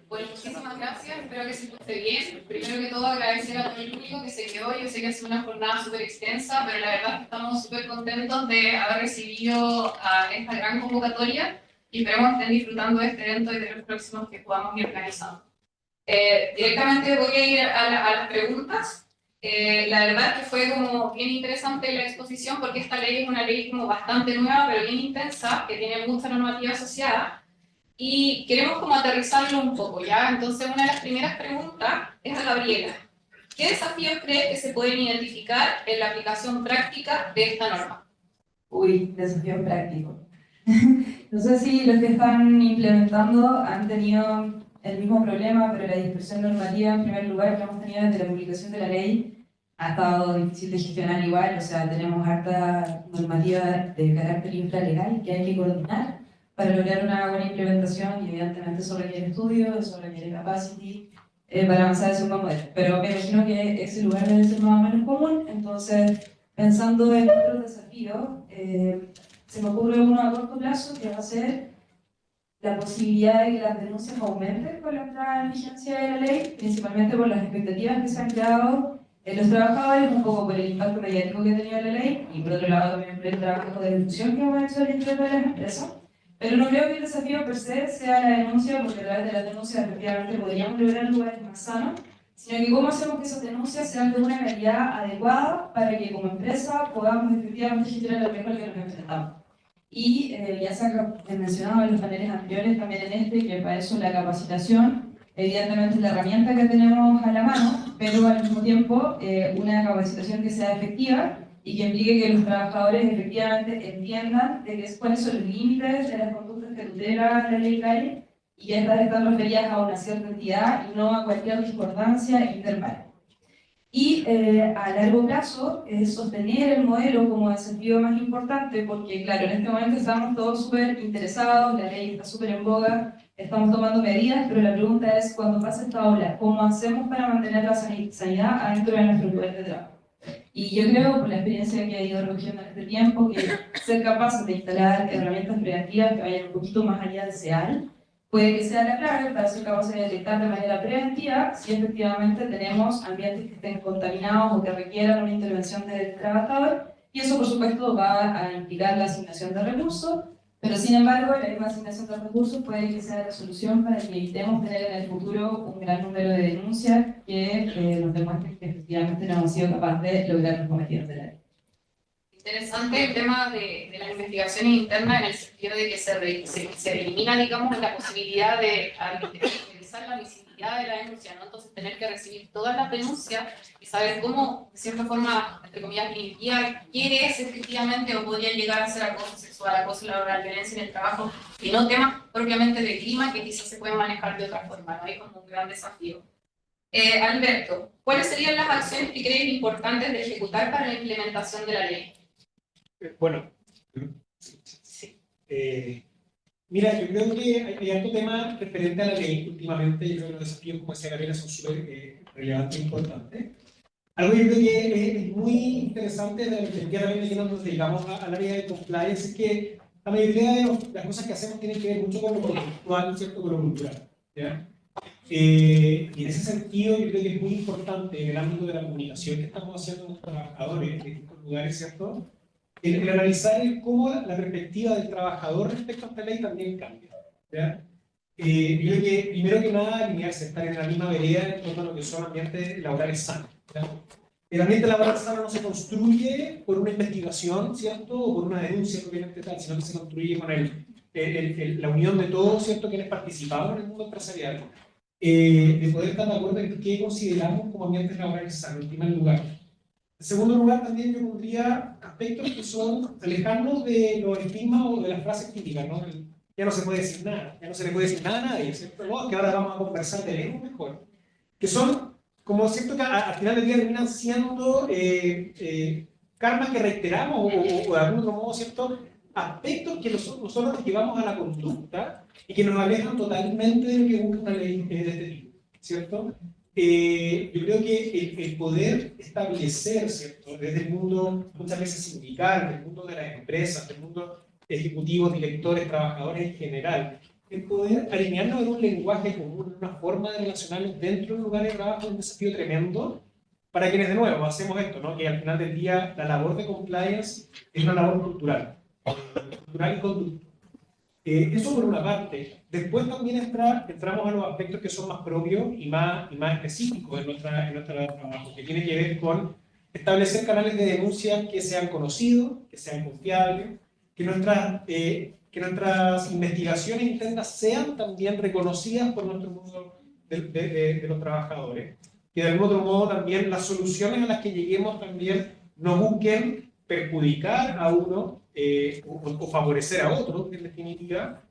Bueno, muchísimas gracias, espero que se escuche bien. Primero que todo, agradecer a todo el público que se quedó. Yo sé que ha sido una jornada súper extensa, pero la verdad es que estamos súper contentos de haber recibido esta gran convocatoria y esperemos que estén disfrutando de este evento y de los próximos que podamos ir organizando. Directamente voy a ir a las preguntas. La verdad es que fue como bien interesante la exposición porque esta ley es una ley como bastante nueva, pero bien intensa, que tiene mucha normativa asociada. Y queremos como aterrizarlo un poco, ¿ya? Entonces, una de las primeras preguntas es a Gabriela. ¿Qué desafíos crees que se pueden identificar en la aplicación práctica de esta norma? Uy, desafíos prácticos. No sé si los que están implementando han tenido el mismo problema, pero la dispersión normativa, en primer lugar, que hemos tenido desde la publicación de la ley, ha estado difícil de gestionar igual. O sea, tenemos harta normativa de carácter infralegal que hay que coordinar para lograr una buena implementación, y evidentemente eso requiere estudio, eso requiere capacity para avanzar hacia un buen modelo. Pero me imagino que ese lugar debe ser más o menos común. Entonces, pensando en otros desafíos, se me ocurre uno a corto plazo que va a ser la posibilidad de que las denuncias aumenten con la entrada en vigencia de la ley, principalmente por las expectativas que se han creado en los trabajadores, un poco por el impacto mediático que ha tenido la ley, y por otro lado también por el trabajo de difusión que hemos hecho dentro de las empresas. Pero no creo que el desafío per se sea la denuncia, porque a través de la denuncia efectivamente podríamos lograr lugares más sanos, sino que cómo hacemos que esas denuncias sean de una calidad adecuada para que como empresa podamos efectivamente gestionar el riesgo al que nos enfrentamos. Y ya se ha mencionado en los paneles anteriores, también en este, que para eso la capacitación, evidentemente es la herramienta que tenemos a la mano, pero al mismo tiempo una capacitación que sea efectiva y que implique que los trabajadores efectivamente entiendan cuáles son los límites de las conductas que tutela la ley CARE y que estas están referidas a una cierta entidad y no a cualquier discordancia interna. Y a largo plazo, sostener el modelo como desafío más importante, porque claro, en este momento estamos todos súper interesados, la ley está súper en boga, estamos tomando medidas, pero la pregunta es, cuando pase esta ola, ¿cómo hacemos para mantener la sanidad adentro de nuestro lugar de trabajo? Y yo creo, por la experiencia que he ido recogiendo en este tiempo, que ser capaces de instalar herramientas preventivas que vayan un poquito más allá del SEAL puede que sea la clave para ser capaces de detectar de manera preventiva si efectivamente tenemos ambientes que estén contaminados o que requieran una intervención del trabajador, y eso por supuesto va a implicar la asignación de recursos, pero sin embargo la misma asignación de recursos puede que sea la solución para que evitemos tener en el futuro un gran número de denuncias que nos demuestren que efectivamente no hemos sido capaces de lograr los cometidos de la ley. Interesante el tema de las investigaciones internas en el sentido de que se elimina, digamos, la posibilidad de realizar la visibilidad de la denuncia, ¿no? Entonces tener que recibir todas las denuncias y saber cómo, de cierta forma, entre comillas, limpiar quién es efectivamente o podría llegar a ser acoso sexual sexual, acoso laboral, violencia en el trabajo, y no temas propiamente de clima que quizás se pueden manejar de otra forma, ¿no? Hay como un gran desafío. Alberto, ¿cuáles serían las acciones que crees importantes de ejecutar para la implementación de la ley? Bueno, Sí. mira, yo creo que hay algo tema referente a la ley últimamente. Yo creo que los desafíos, como decía Gabriela, son súper relevantes e importantes. Algo yo creo que es muy interesante de la perspectiva también de que nos dedicamos al área de compliance es que la mayoría de las cosas que hacemos tienen que ver mucho con lo conceptual, ¿cierto? Con lo cultural, ¿ya? Y en ese sentido yo creo que es muy importante en el ámbito de la comunicación que estamos haciendo con los trabajadores en distintos lugares, ¿cierto? El analizar cómo la perspectiva del trabajador respecto a esta ley también cambia, ¿ya? Yo creo que primero que nada alinearse, estar en la misma vereda en torno a lo que son ambientes laborales sanos, ¿ya? El ambiente laboral sano no se construye por una investigación, ¿cierto? O por una denuncia propiamente tal, sino que se construye con la unión de todos, ¿cierto? Quienes participaban en el mundo empresarial, de poder estar de acuerdo en qué consideramos como ambientes laborales sanos, en primer lugar. En segundo lugar, también yo pondría aspectos que son alejarnos de los estigmas o de las frases típicas, ¿no? Ya no se puede decir nada, ya no se le puede decir nada a nadie, ¿cierto? No, que ahora vamos a conversar de lejos mejor. Que son, como cierto que al final del día terminan siendo karmas que reiteramos o de algún otro modo, ¿cierto? Aspectos que nosotros nos llevamos a la conducta y que nos alejan totalmente de lo que busca una ley de este tipo, ¿cierto? Yo creo que el poder establecer, ¿cierto? Desde el mundo muchas veces sindical, del mundo de las empresas, del mundo ejecutivos, directores, trabajadores en general, el poder alinearnos en un lenguaje común, una forma de relacionarnos dentro de un lugar de trabajo es un desafío tremendo para quienes de nuevo hacemos esto, ¿no? Que al final del día la labor de compliance es una labor cultural y conductual. Eso por una parte. Después también entramos a los aspectos que son más propios y más específicos en nuestro trabajo, que tiene que ver con establecer canales de denuncia que sean conocidos, que sean confiables, que nuestras investigaciones internas sean también reconocidas por nuestro mundo de los trabajadores. Que de algún otro modo también las soluciones a las que lleguemos también no busquen perjudicar a uno o favorecer a otro, en definitiva,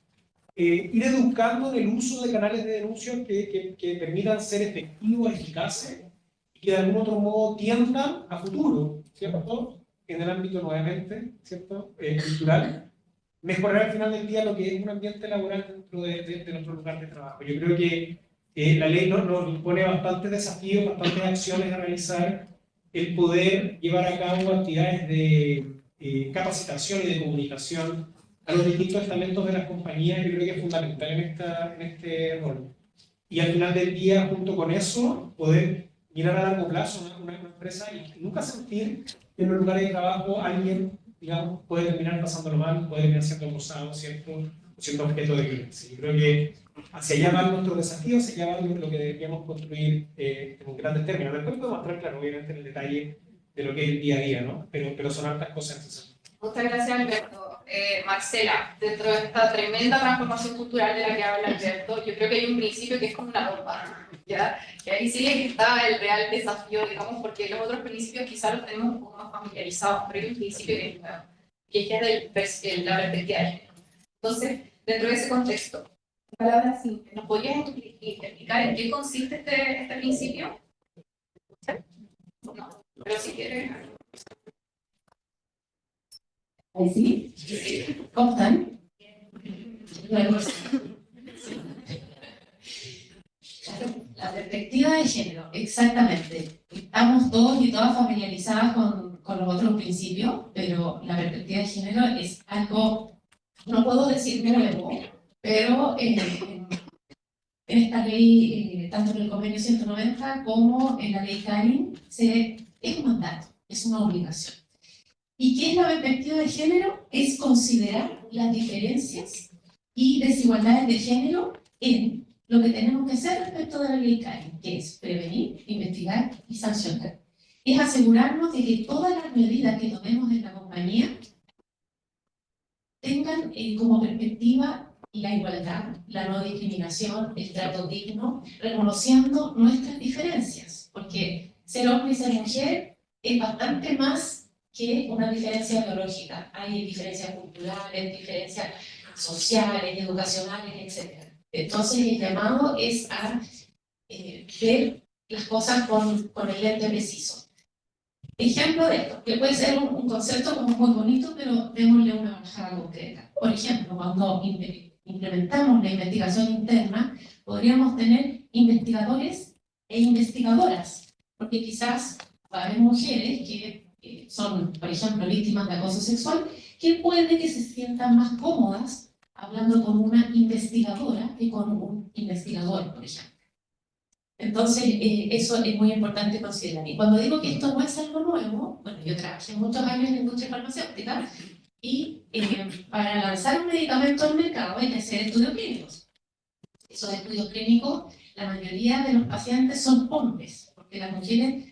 ir educando en el uso de canales de denuncia que permitan ser efectivos, eficaces y que de algún otro modo tiendan a futuro, ¿cierto? En el ámbito nuevamente, ¿cierto? Cultural, mejorar al final del día lo que es un ambiente laboral dentro de nuestro lugar de trabajo. Yo creo que la ley nos impone bastantes desafíos, bastantes acciones a realizar, el poder llevar a cabo actividades de capacitación y de comunicación a los distintos estamentos de las compañías, yo creo que es fundamental en este rol. Y al final del día, junto con eso, poder mirar a largo plazo una empresa y nunca sentir que en los lugares de trabajo alguien, digamos, puede terminar pasándolo mal, puede terminar siendo acosado, ¿cierto? O siendo objeto de violencia. Yo creo que hacia allá van nuestros desafíos, hacia allá van lo que deberíamos construir en grandes términos. Después podemos entrar, claro, obviamente en el detalle de lo que es el día a día, ¿no? Pero son hartas cosas necesarias. Muchas gracias, Alberto. Marcela, dentro de esta tremenda transformación cultural de la que habla Alberto, yo creo que hay un principio que es como una bomba, ¿ya? Y ahí sí que está el real desafío, digamos, porque los otros principios quizás los tenemos un poco más familiarizados, pero hay un principio que es nuevo, que es la perspectiva de género. Entonces, dentro de ese contexto, palabras simples, ¿nos podrías explicar en qué consiste este principio? No, pero si quieres... ¿Ahí sí? ¿Cómo están? La perspectiva de género, exactamente. Estamos todos y todas familiarizadas con los otros principios, pero la perspectiva de género es algo, no puedo decir nuevo, pero en esta ley, tanto en el convenio 190 como en la ley CARIN, es un mandato, es una obligación. ¿Y qué es la perspectiva de género? Es considerar las diferencias y desigualdades de género en lo que tenemos que hacer respecto de la ley CARIN, que es prevenir, investigar y sancionar. Es asegurarnos de que todas las medidas que tomemos en la compañía tengan como perspectiva la igualdad, la no discriminación, el trato digno, reconociendo nuestras diferencias, porque ser hombre y ser mujer es bastante más que una diferencia biológica. Hay diferencias culturales, diferencias sociales, educacionales, etc. Entonces, el llamado es a ver las cosas con el lente preciso. Ejemplo de esto, que puede ser un concepto como muy bonito, pero démosle una bajada concreta. Por ejemplo, cuando implementamos la investigación interna, podríamos tener investigadores e investigadoras, porque quizás va a haber mujeres que son, por ejemplo, víctimas de acoso sexual, que puede que se sientan más cómodas hablando con una investigadora que con un investigador, por ejemplo. Entonces, eso es muy importante considerar. Y cuando digo que esto no es algo nuevo, bueno, yo trabajé muchos años en la industria farmacéutica y para lanzar un medicamento al mercado hay que hacer estudios clínicos. Esos estudios clínicos, la mayoría de los pacientes son hombres, porque las mujeres,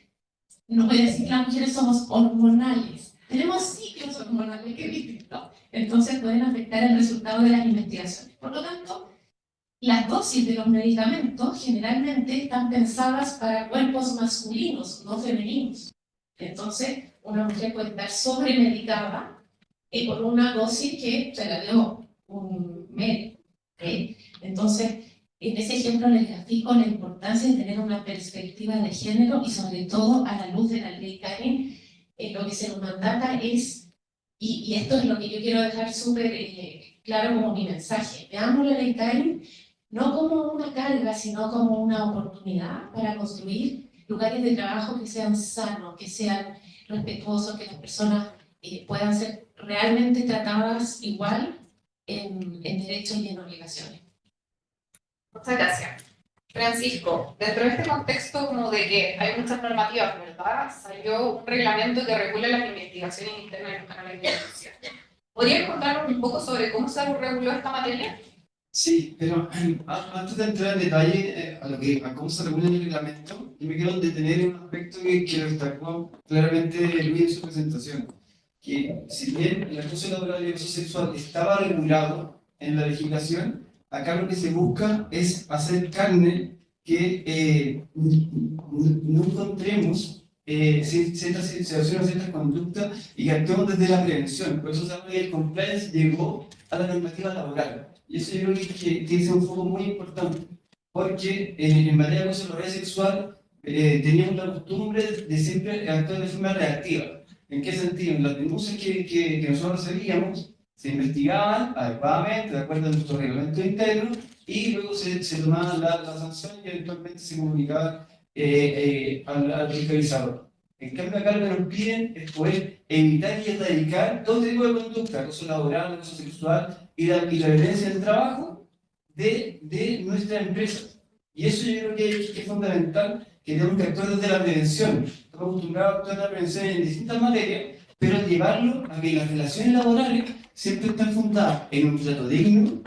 no voy a decir que las mujeres somos hormonales, tenemos ciclos hormonales que es distinto. Entonces pueden afectar el resultado de las investigaciones. Por lo tanto, las dosis de los medicamentos generalmente están pensadas para cuerpos masculinos, no femeninos. Entonces, una mujer puede estar sobremedicada por una dosis que se la dio un médico. ¿Okay? Entonces, en ese ejemplo les grafico la importancia de tener una perspectiva de género y sobre todo a la luz de la ley Karen, lo que se nos mandata es, y esto es lo que yo quiero dejar súper claro como mi mensaje, veamos la ley Karen no como una carga, sino como una oportunidad para construir lugares de trabajo que sean sanos, que sean respetuosos, que las personas puedan ser realmente tratadas igual en derechos y en obligaciones. Muchas gracias. Francisco, dentro de este contexto como de que hay muchas normativas, ¿verdad? Salió un reglamento que regula las investigaciones internas en los canales de televisión. ¿Podrías contarnos un poco sobre cómo se reguló esta materia? Sí, pero antes de entrar en detalle a cómo se regula el reglamento, yo me quiero detener en un aspecto que lo destacó claramente Luis en su presentación, que si bien el acoso laboral y el acoso sexual estaba regulado en la legislación, acá lo que se busca es hacer carne que no encontremos ciertas situaciones, ciertas conductas y que actuemos desde la prevención. Por eso se habla que el compliance llegó a la normativa laboral. Y eso yo creo que tiene que ser un foco muy importante, porque en materia de acoso laboral y sexual teníamos la costumbre de siempre actuar de forma reactiva. ¿En qué sentido? En las denuncias que nosotros recibíamos se investigaban adecuadamente, de acuerdo a nuestro reglamento interno, y luego se tomaba la sanción y eventualmente se comunicaba al fiscalizador. En cambio, acá lo que nos piden es poder evitar y erradicar todo tipo de conducta, acoso laboral, acoso sexual y la violencia del trabajo de nuestra empresa. Y eso yo creo que es fundamental, que tenemos que actuar desde la prevención. Estamos acostumbrados a actuar de la prevención en distintas materias, pero llevarlo a que las relaciones laborales siempre están fundadas en un trato digno,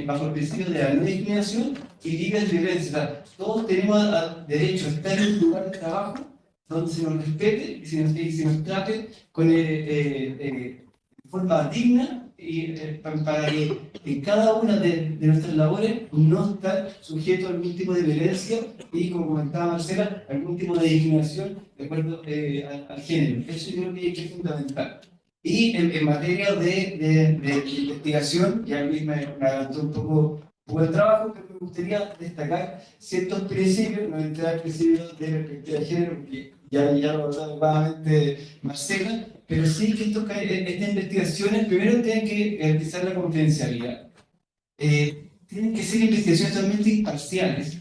bajo el principio de la no discriminación y libre de violencia. O sea, todos tenemos derecho a estar en un lugar de trabajo donde se nos respete y se nos trate de forma digna y para que en cada una de nuestras labores no estar sujeto a algún tipo de violencia y, como comentaba Marcela, algún tipo de discriminación de acuerdo al género. Eso yo creo que es fundamental. Y en materia de investigación, ya Luis me adelantó un poco el trabajo, pero me gustaría destacar ciertos principios, no entrar al principio de perspectiva de género, porque ya lo habló adecuadamente Marcela, pero sí que estas investigaciones primero tienen que garantizar la confidencialidad. Tienen que ser investigaciones totalmente imparciales.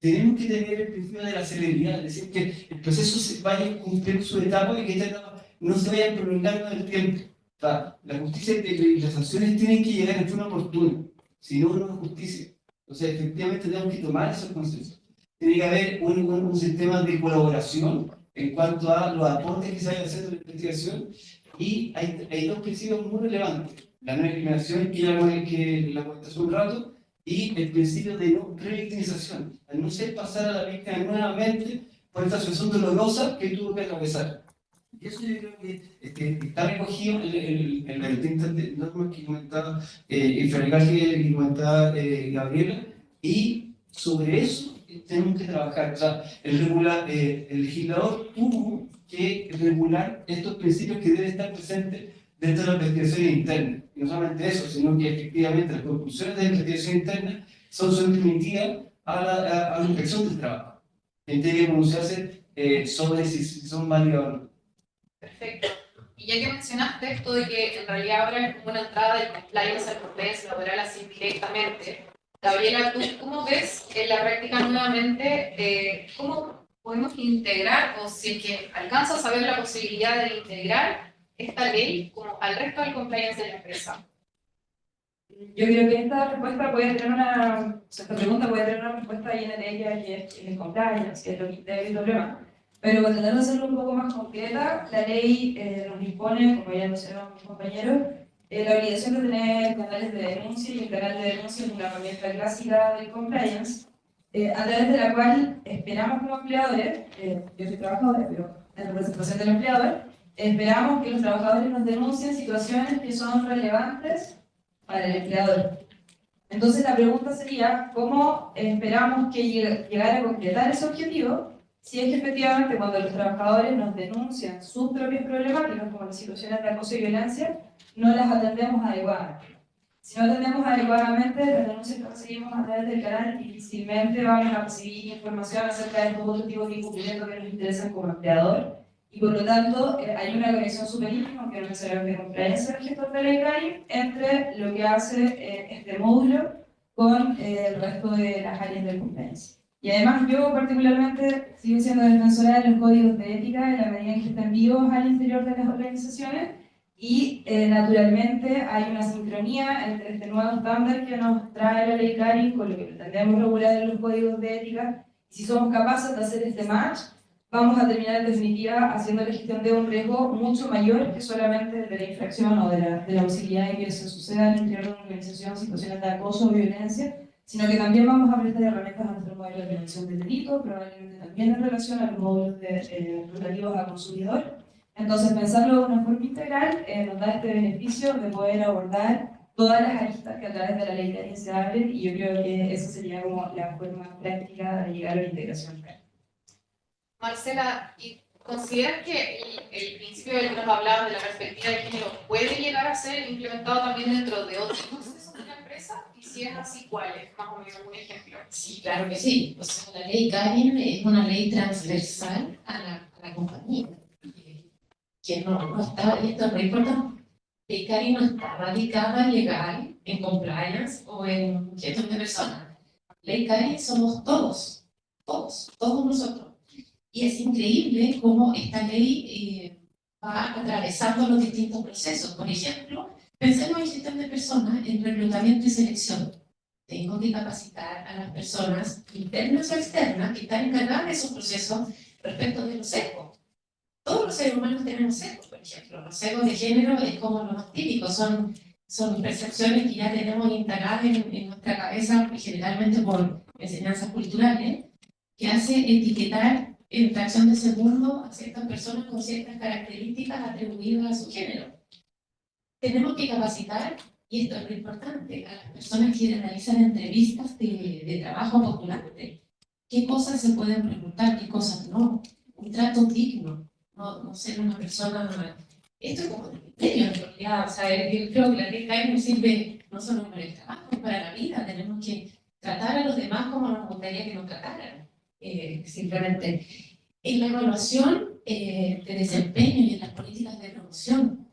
Tenemos que tener el principio de la celeridad, es decir, que el proceso vaya cumpliendo su etapa y que esta etapa no se vaya prolongando en el tiempo. O sea, la justicia y las sanciones tienen que llegar en forma oportuna, si no, no es justicia. Entonces, efectivamente, tenemos que tomar esos consensos. Tiene que haber un sistema de colaboración en cuanto a los aportes que se vayan haciendo en la investigación, y hay dos principios muy relevantes: la no discriminación, que la comenté hace un rato, y el principio de no revictimización, al no hacer pasar a la víctima nuevamente por esta situación dolorosa que tuvo que atravesar. Y eso yo creo que está recogido en las distintas normas que comentaba que comentaba Gabriela, y sobre eso tenemos que trabajar. O sea, el legislador tuvo que regular estos principios que deben estar presentes dentro de la investigación interna. Y no solamente eso, sino que efectivamente las conclusiones de la investigación interna son sometidas a la inspección del trabajo. Tiene que pronunciarse sobre si son válidas o no. Perfecto. Y ya que mencionaste esto de que en realidad ahora es como una entrada del compliance al compliance laboral así directamente, Gabriela, ¿tú cómo ves en la práctica nuevamente cómo podemos integrar, o si es que alcanzas a ver la posibilidad de integrar esta ley como al resto del compliance de la empresa? Yo creo que esta respuesta puede tener esta pregunta puede tener una respuesta ahí en ella, que es el compliance, que es lo que integra el problema. Pero para tratar de hacerlo un poco más concreta, la ley nos impone, como ya mencionaron mis compañeros, la obligación de tener canales de denuncia, y el canal de denuncia es una herramienta clásica del compliance, a través de la cual esperamos como empleadores, yo soy trabajadora, pero en representación del empleador, esperamos que los trabajadores nos denuncien situaciones que son relevantes para el empleador. Entonces la pregunta sería, ¿cómo esperamos que llegar a concretar ese objetivo si es que efectivamente cuando los trabajadores nos denuncian sus propias problemáticas, como las situaciones de acoso y violencia, no las atendemos adecuadamente? Si no atendemos adecuadamente las denuncias que recibimos a través del canal, difícilmente vamos a recibir información acerca de estos otros tipos de incumplimientos que nos interesan como empleador. Y por lo tanto, hay una conexión súper íntima, aunque no necesariamente compliance el gestor de la ICARI, entre lo que hace este módulo con el resto de las áreas del compliance. Y además yo particularmente sigo siendo defensora de los códigos de ética en la medida en que están vivos al interior de las organizaciones, y naturalmente hay una sincronía entre este nuevo estándar que nos trae la ley ICARI con lo que pretendemos regular en los códigos de ética. Y si somos capaces de hacer este match, vamos a terminar en definitiva haciendo la gestión de un riesgo mucho mayor que solamente de la infracción o de la posibilidad de que se suceda al interior de una organización situaciones de acoso o violencia, sino que también vamos a prestar herramientas a nuestro modelo de prevención del delito, probablemente también en relación a los módulos relativos a consumidor. Entonces, pensarlo de una forma integral nos da este beneficio de poder abordar todas las aristas que a través de la ley también se abren, y yo creo que esa sería como la forma práctica de llegar a la integración real. Marcela, ¿y consideras que el principio del que nos hablabas de la perspectiva de género puede llegar a ser implementado también dentro de otros procesos de la empresa? Y si es así, ¿cuáles? Más o menos un ejemplo. Sí, claro que sí. O sea, la ley CARIN es una ley transversal a la compañía. Que no está, y esto es muy importante, la ley CARIN no está radicada legal en compliance o en gestión de personas. Ley CARIN somos todos nosotros. Y es increíble cómo esta ley va atravesando los distintos procesos. Por ejemplo, pensemos en gestión de personas, en reclutamiento y selección. Tengo que capacitar a las personas internas o externas que están encargadas de esos procesos respecto de los sesgos. Todos los seres humanos tenemos sesgos, por ejemplo. Los sesgos de género es como lo más típico, son percepciones que ya tenemos instaladas en nuestra cabeza, generalmente por enseñanzas culturales, que hace etiquetar en fracción de segundo a ciertas personas con ciertas características atribuidas a su género. Tenemos que capacitar, y esto es lo importante, a las personas que realizan entrevistas de trabajo postulante. ¿Qué cosas se pueden preguntar, qué cosas no? Un trato digno, no ser una persona... Esto es como un criterio en realidad, o sea, yo creo que la ley CARIN nos sirve no solo para el trabajo, sino para la vida. Tenemos que tratar a los demás como nos gustaría que nos trataran. Simplemente en la evaluación de desempeño y en las políticas de promoción,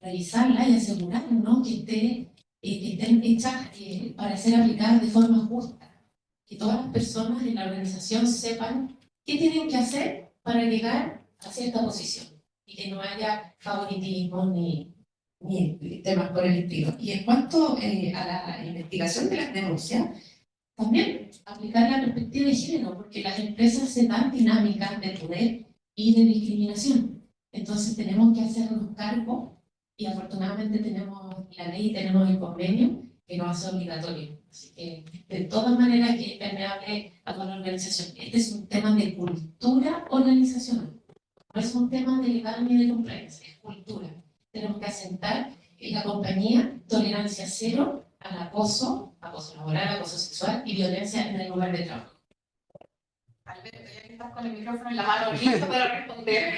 revisarla y asegurarnos que estén hechas para ser aplicadas de forma justa, que todas las personas en la organización sepan qué tienen que hacer para llegar a cierta posición y que no haya favoritismo ni temas por el estilo. Y en cuanto a la investigación de las denuncias, también aplicar la perspectiva de género, porque las empresas se dan dinámicas de poder y de discriminación. Entonces tenemos que hacernos cargo, y afortunadamente tenemos la ley y tenemos el convenio que nos hace obligatorio. Así que de todas maneras que es permeable a toda la organización. Este es un tema de cultura organizacional. No es un tema de legal ni de compliance, es cultura. Tenemos que asentar en la compañía tolerancia cero al acoso laboral, acoso sexual y violencia en el lugar de trabajo. Alberto, ya que estás con el micrófono en la mano listo para responder.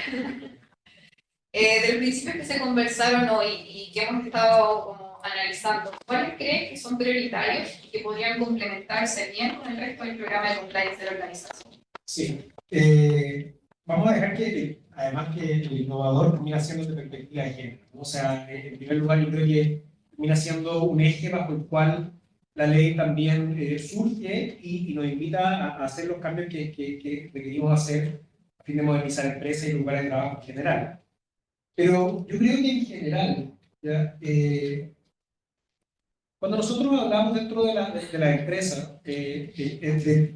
De los principios que se conversaron hoy y que hemos estado como analizando, ¿cuáles creen que son prioritarios y que podrían complementarse bien con el resto del programa de compliance de la organización? Sí. Vamos a dejar que, además que el innovador termina siendo de perspectiva de género, ¿no? O sea, en primer lugar, yo creo que termina siendo un eje bajo el cual la ley también surge y nos invita a hacer los cambios que requerimos hacer a fin de modernizar empresas y lugares de trabajo en general. Pero yo creo que en general, ¿ya? Cuando nosotros hablamos dentro de la empresa, de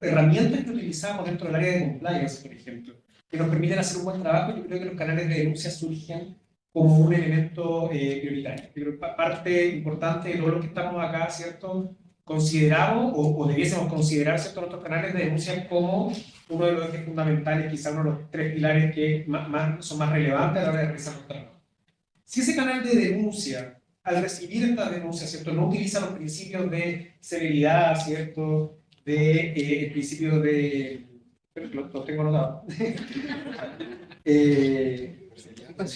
herramientas que utilizamos dentro del área de compliance, por ejemplo, que nos permiten hacer un buen trabajo, yo creo que los canales de denuncia surgen como un elemento prioritario. Yo creo que parte importante de todo lo que estamos acá, ¿cierto? Consideramos o debiésemos considerar, ¿cierto?, nuestros canales de denuncia como uno de los ejes fundamentales, quizá uno de los 3 pilares que son más relevantes a la hora de realizar nuestro trabajo. Si ese canal de denuncia, al recibir esta denuncia, ¿cierto?, no utiliza los principios de severidad, ¿cierto?, el principio de... Lo tengo anotado.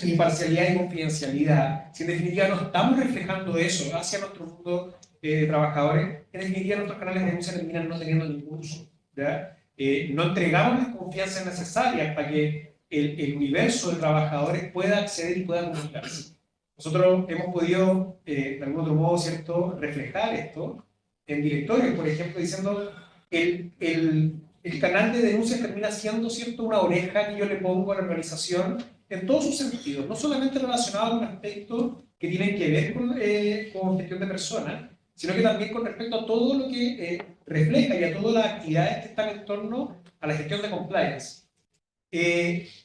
Imparcialidad y confidencialidad. Si en definitiva no estamos reflejando eso hacia nuestro mundo de trabajadores, en definitiva nuestros canales de denuncia terminan no teniendo ningún uso, ¿verdad? No entregamos las confianzas necesarias para que el universo de trabajadores pueda acceder y pueda comunicarse. Nosotros hemos podido, de algún otro modo, ¿cierto?, reflejar esto en directorios, por ejemplo, diciendo el canal de denuncia termina siendo, ¿cierto?, una oreja que yo le pongo a la organización en todos sus sentidos, no solamente relacionado con aspectos que tienen que ver con gestión de personas, sino que también con respecto a todo lo que refleja y a todas las actividades que están en torno a la gestión de compliance.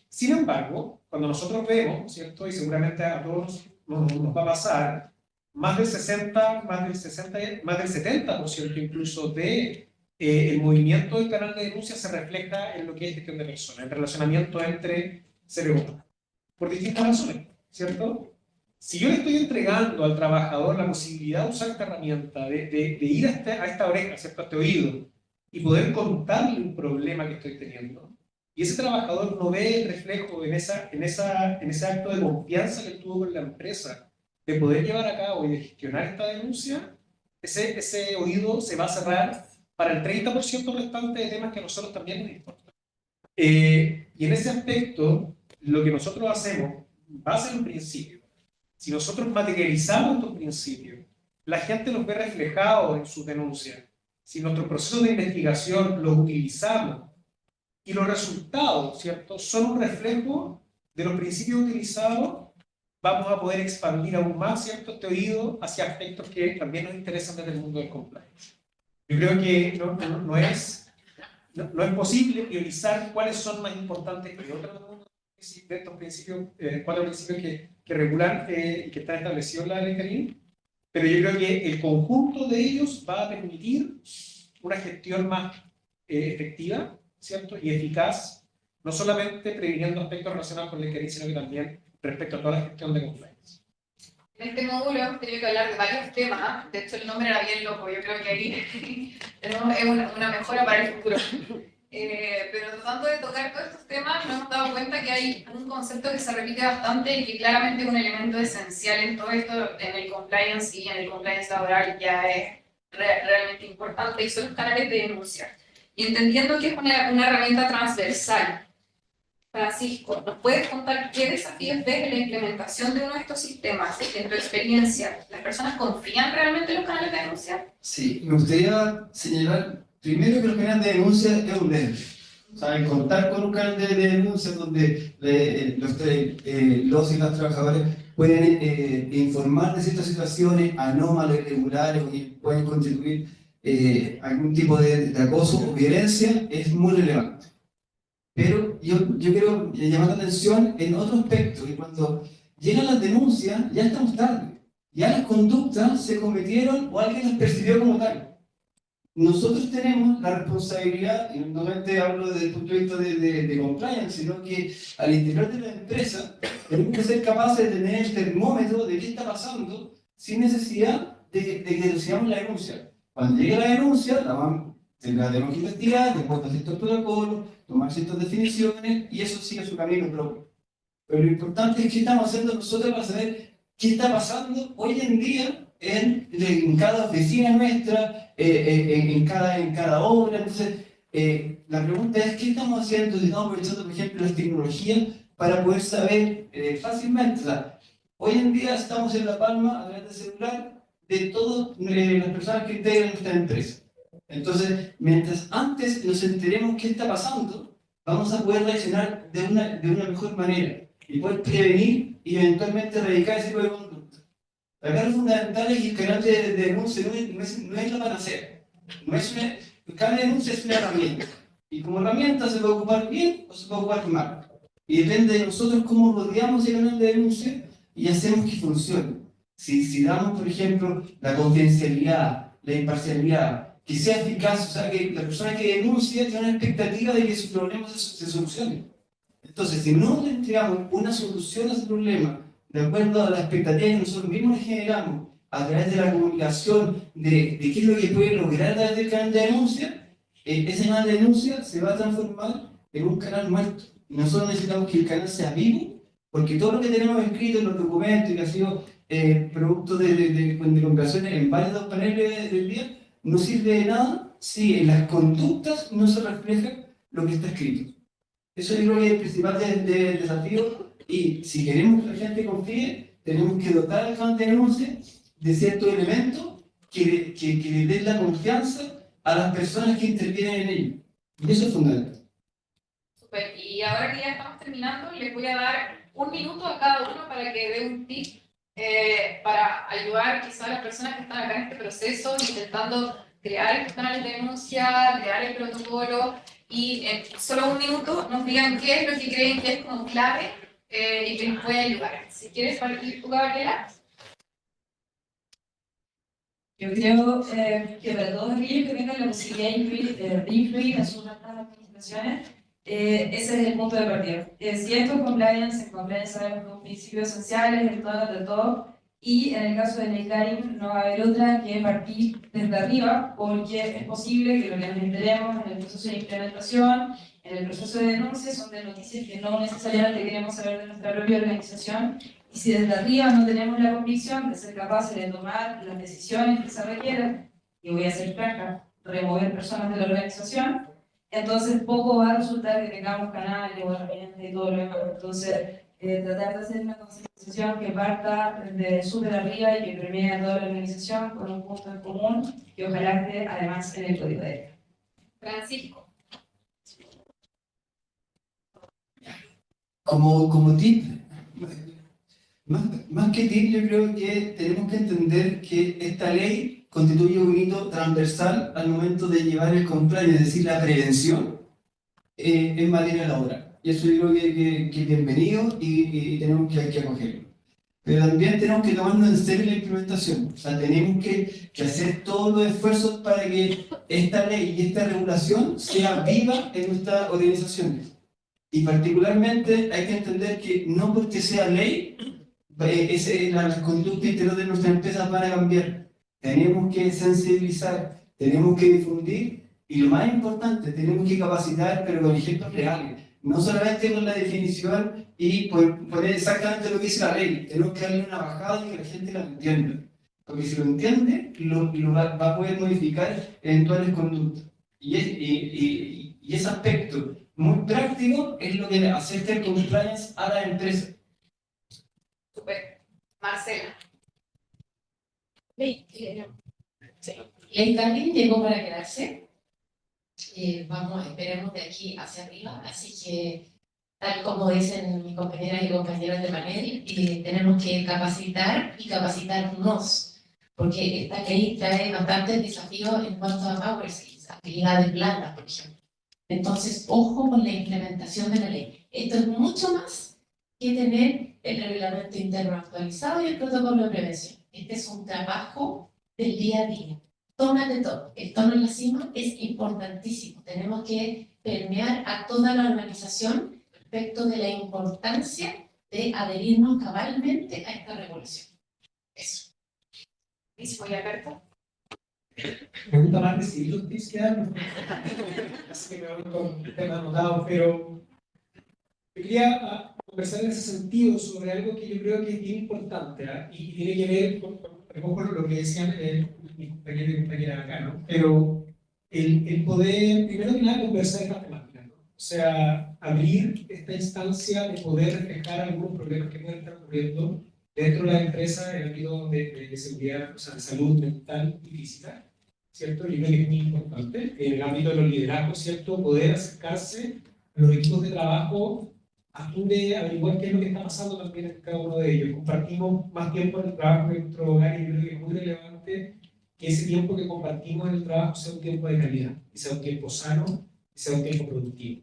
Sin embargo, cuando nosotros vemos, ¿cierto?, y seguramente a todos nos va a pasar, más del 70% incluso de el movimiento del canal de denuncia se refleja en lo que es gestión de personas, el relacionamiento entre ser humano, por distintas razones, ¿cierto? Si yo le estoy entregando al trabajador la posibilidad de usar esta herramienta, de ir a esta oreja, ¿cierto?, a este oído, y poder contarle un problema que estoy teniendo, y ese trabajador no ve el reflejo en ese acto de confianza que tuvo con la empresa, de poder llevar a cabo y de gestionar esta denuncia, ese oído se va a cerrar para el 30% restante de temas que a nosotros también nos importan. Y en ese aspecto, lo que nosotros hacemos va a ser un principio. Si nosotros materializamos estos principios, la gente los ve reflejados en sus denuncias. Si nuestro proceso de investigación los utilizamos y los resultados, ¿cierto?, son un reflejo de los principios utilizados, vamos a poder expandir aún más, ¿cierto?, este oído hacia aspectos que también nos interesan desde el mundo del compliance. Yo creo que no es posible priorizar cuáles son más importantes que otros de estos principios, 4 principios que regulan y que están establecidos en la ley Karim, pero yo creo que el conjunto de ellos va a permitir una gestión más efectiva, ¿cierto?, y eficaz, no solamente previniendo aspectos relacionados con la ley Karim, sino que también respecto a toda la gestión de compliance. En este módulo hemos tenido que hablar de varios temas, de hecho el nombre era bien loco, yo creo que ahí es una mejora para el futuro. Pero tratando de tocar todos estos temas nos hemos dado cuenta que hay un concepto que se repite bastante y que claramente es un elemento esencial en todo esto, en el compliance y en el compliance laboral ya es realmente importante, y son los canales de denuncia. Y entendiendo que es una herramienta transversal, Francisco, ¿nos puedes contar qué desafíos ves en la implementación de uno de estos sistemas? En tu experiencia, ¿las personas confían realmente en los canales de denuncia? Sí, me gustaría señalar primero que los canales de denuncia es un deber. O sea, contar con un canal de denuncia donde los y las trabajadores pueden informar de ciertas situaciones anómalas, irregulares, o que pueden constituir algún tipo de acoso o violencia, es muy relevante. Pero yo quiero llamar la atención en otro aspecto, que cuando llegan las denuncias ya estamos tarde, ya las conductas se cometieron o alguien las percibió como tal. Nosotros tenemos la responsabilidad, y no solamente hablo desde el punto de vista de compliance, sino que al interior de la empresa tenemos que ser capaces de tener el termómetro de qué está pasando sin necesidad de que recibamos la denuncia. Cuando llegue la denuncia, tendrá que investigar, de acuerdo a ciertos protocolos, tomar ciertas definiciones, y eso sigue su camino propio. Pero lo importante es qué estamos haciendo nosotros para saber qué está pasando hoy en día en cada oficina nuestra, en cada obra. Entonces, la pregunta es, ¿qué estamos haciendo? Si estamos aprovechando, por ejemplo, las tecnologías para poder saber fácilmente. O sea, hoy en día estamos en la palma, a través del celular, de todas las personas que integran nuestra empresa. Entonces, mientras antes nos enteremos qué está pasando, vamos a poder reaccionar de una mejor manera y poder prevenir y eventualmente erradicar ese tipo de conducta. Acá lo fundamental es que el canal de denuncia no es la panacea. El canal de denuncia es una herramienta. Y como herramienta se puede ocupar bien o se puede ocupar mal. Y depende de nosotros cómo rodeamos el canal de denuncia y hacemos que funcione. Si damos, por ejemplo, la confidencialidad, la imparcialidad, que sea eficaz, o sea, que la persona que denuncia tiene una expectativa de que su problema se solucione. Entonces, si no le entregamos una solución a ese problema, de acuerdo a las expectativas que nosotros mismos le generamos, a través de la comunicación, de qué es lo que puede lograr a través del canal de denuncia, ese canal de denuncia se va a transformar en un canal muerto. Y nosotros necesitamos que el canal sea vivo, porque todo lo que tenemos escrito en los documentos y que ha sido producto de conversaciones en varios paneles del día, no sirve de nada si en las conductas no se refleja lo que está escrito. Eso yo creo que es el principal desafío, y si queremos que la gente confíe, tenemos que dotar al canal de denuncia de ciertos elementos que le den la confianza a las personas que intervienen en ello. Y eso es fundamental. Super. Y ahora que ya estamos terminando, les voy a dar 1 minuto a cada uno para que dé un tip para ayudar quizás a las personas que están acá en este proceso, intentando crear estos canales de denuncia, crear el protocolo, y en solo 1 minuto nos digan qué es lo que creen que es como clave y que nos puede ayudar. Si quieres partir tú, Gabriela. Yo creo que para todos aquellos que tengan la posibilidad de influir en sus administraciones, ese es el punto de partida. Si esto es compliance, en compliance sabemos que un principio esencial es el todo de todo, y en el caso de Ley Karin no va a haber otra que partir desde arriba, porque es posible que lo que nos enteremos en el proceso de implementación, en el proceso de denuncia, son de noticias que no necesariamente queremos saber de nuestra propia organización. Y si desde arriba no tenemos la convicción de ser capaces de tomar las decisiones que se requieran, y voy a ser franca, remover personas de la organización, entonces poco va a resultar que tengamos canales o herramientas y todo lo demás. Entonces, tratar de hacer una concientización que parta de súper arriba y que permee a toda la organización con un punto en común, que ojalá esté además en el código de ética. Francisco. Como tip, más que tip, yo creo que tenemos que entender que esta ley constituye un hito transversal al momento de llevar el compliance, es decir, la prevención en materia laboral. Y eso yo creo que es bienvenido y tenemos que acogerlo. Pero también tenemos que tomarnos en serio la implementación. O sea, tenemos que hacer todos los esfuerzos para que esta ley y esta regulación sea viva en nuestras organizaciones. Y particularmente hay que entender que no porque sea ley, las conductas interiores de nuestras empresas van a cambiar. Tenemos que sensibilizar, tenemos que difundir, y lo más importante, tenemos que capacitar, pero con ejemplos reales. No solamente con la definición y poner exactamente lo que dice la ley. Tenemos que darle una bajada y que la gente la entienda. Porque si lo entiende, lo va a poder modificar eventuales conductas. Y ese aspecto muy práctico es lo que acerca el compliance a la empresa. Super. Marcela. Ley Karin llegó para quedarse. Esperemos de aquí hacia arriba. Así que, tal como dicen mis compañeras y compañeros de panel, tenemos que capacitar y capacitarnos, porque esta ley trae bastantes desafíos en cuanto a power skills, habilidades blandas, por ejemplo. Entonces, ojo con la implementación de la ley. Esto es mucho más que tener el reglamento interno actualizado y el protocolo de prevención. Este es un trabajo del día a día. Tómate todo. El tono en la cima es importantísimo. Tenemos que permear a toda la organización respecto de la importancia de adherirnos cabalmente a esta regulación. Eso. ¿Y Alberto? Me gusta más recibir los tips que dar, así que me voy con el tema anotado, pero yo quería conversar en ese sentido sobre algo que yo creo que es bien importante, y tiene que ver con lo que decían mis compañeros y compañeras acá, ¿no? Pero el poder, primero que nada, conversar esta temática, ¿no? O sea, abrir esta instancia de poder reflejar algunos problemas que pueden estar ocurriendo dentro de la empresa en el ámbito de seguridad, o sea, de salud mental y física, ¿cierto? Yo creo que es muy importante. En el ámbito de los liderazgos, ¿cierto? Poder acercarse a los equipos de trabajo a fin de averiguar qué es lo que está pasando también en cada uno de ellos. Compartimos más tiempo en el trabajo que en nuestro hogar y yo creo que es muy relevante que ese tiempo que compartimos en el trabajo sea un tiempo de calidad, que sea un tiempo sano, que sea un tiempo productivo.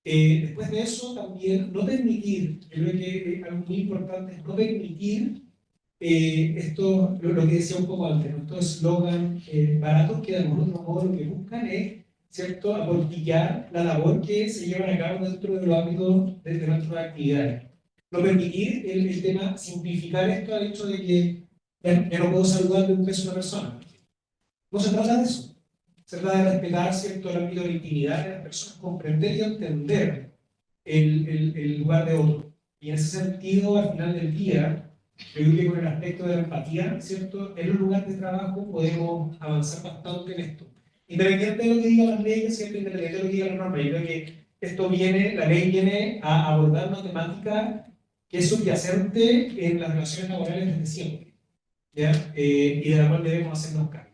Después de eso, también no permitir, yo creo que algo muy importante es no permitir esto, lo que decía un poco antes, ¿no? Estos eslogan baratos que de algún otro modo lo que buscan es, ¿cierto?, aportillar la labor que se llevan a cabo dentro de los ámbitos de nuestras actividades. No permitir el tema, simplificar esto al hecho de que ya no puedo saludar de un beso a una persona. No se trata de eso. Se trata de respetar, ¿cierto?, el ámbito de la intimidad de las personas, comprender y entender el lugar de otro. Y en ese sentido, al final del día, yo creo que con el aspecto de la empatía, ¿cierto?, en un lugar de trabajo podemos avanzar bastante en esto. Independiente de lo que digan las leyes, ¿cierto?, independiente de lo que digan las normas, yo creo que esto viene, la ley viene a abordar una temática que es subyacente en las relaciones laborales desde siempre, ¿ya? Y de la cual debemos hacernos cargo.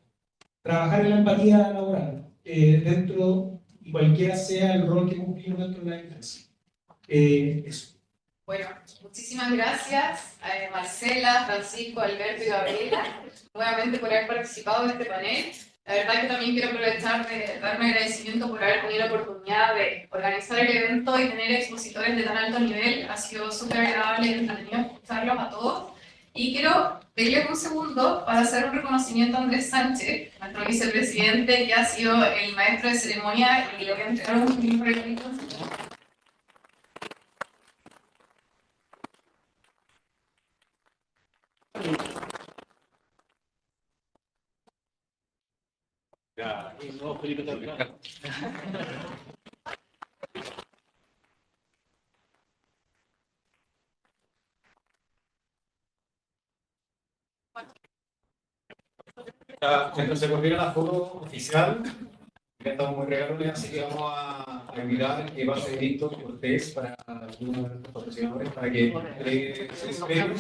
Trabajar en la empatía laboral, dentro, y cualquiera sea el rol que cumplimos dentro de la empresa. Eso. Bueno, muchísimas gracias a Marcela, Francisco, Alberto y Gabriela nuevamente por haber participado en este panel. La verdad que también quiero aprovechar de dar un agradecimiento por haber tenido la oportunidad de organizar el evento y tener expositores de tan alto nivel. Ha sido súper agradable y entretenido escucharlos a todos. Y quiero pedirles un segundo para hacer un reconocimiento a Andrés Sánchez, nuestro vicepresidente, que ha sido el maestro de ceremonia y le voy a entregar un regalito. Ya, no, Felipe, Mientras se coordina la foto oficial, ya estamos muy regalones, así que vamos a invitar que pase Víctor Cortés para algunos de nuestros patrocinadores para que se despeguen.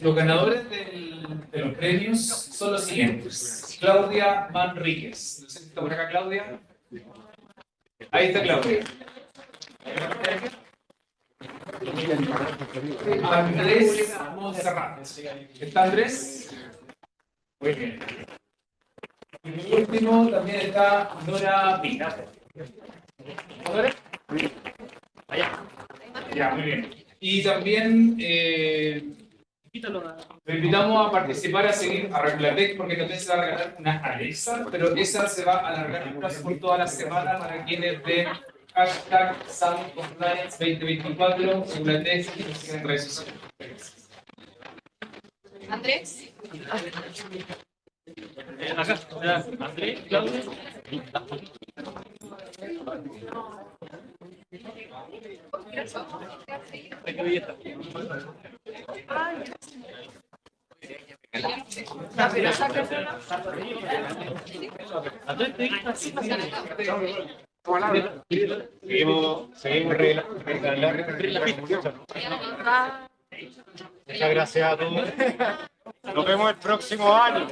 Los ganadores de los premios son los siguientes. Claudia Manríquez. No sé si está por acá, Claudia. Ahí está Claudia. Andrés Monserrat. ¿Está Andrés? Muy bien. Y por último también está Nora Pina. ¿Nora? Allá. Ya, muy bien. Y también lo invitamos a participar, a seguir a Regulatec, porque también se va a regalar una Alexa, pero esa se va a alargar por toda la semana para quienes ven hashtag Sound Compliance 2024, Regulatec en redes sociales. Andrés. Acá, Andrés, Claudia. Seguimos muchas gracias a todos. Nos vemos el próximo año.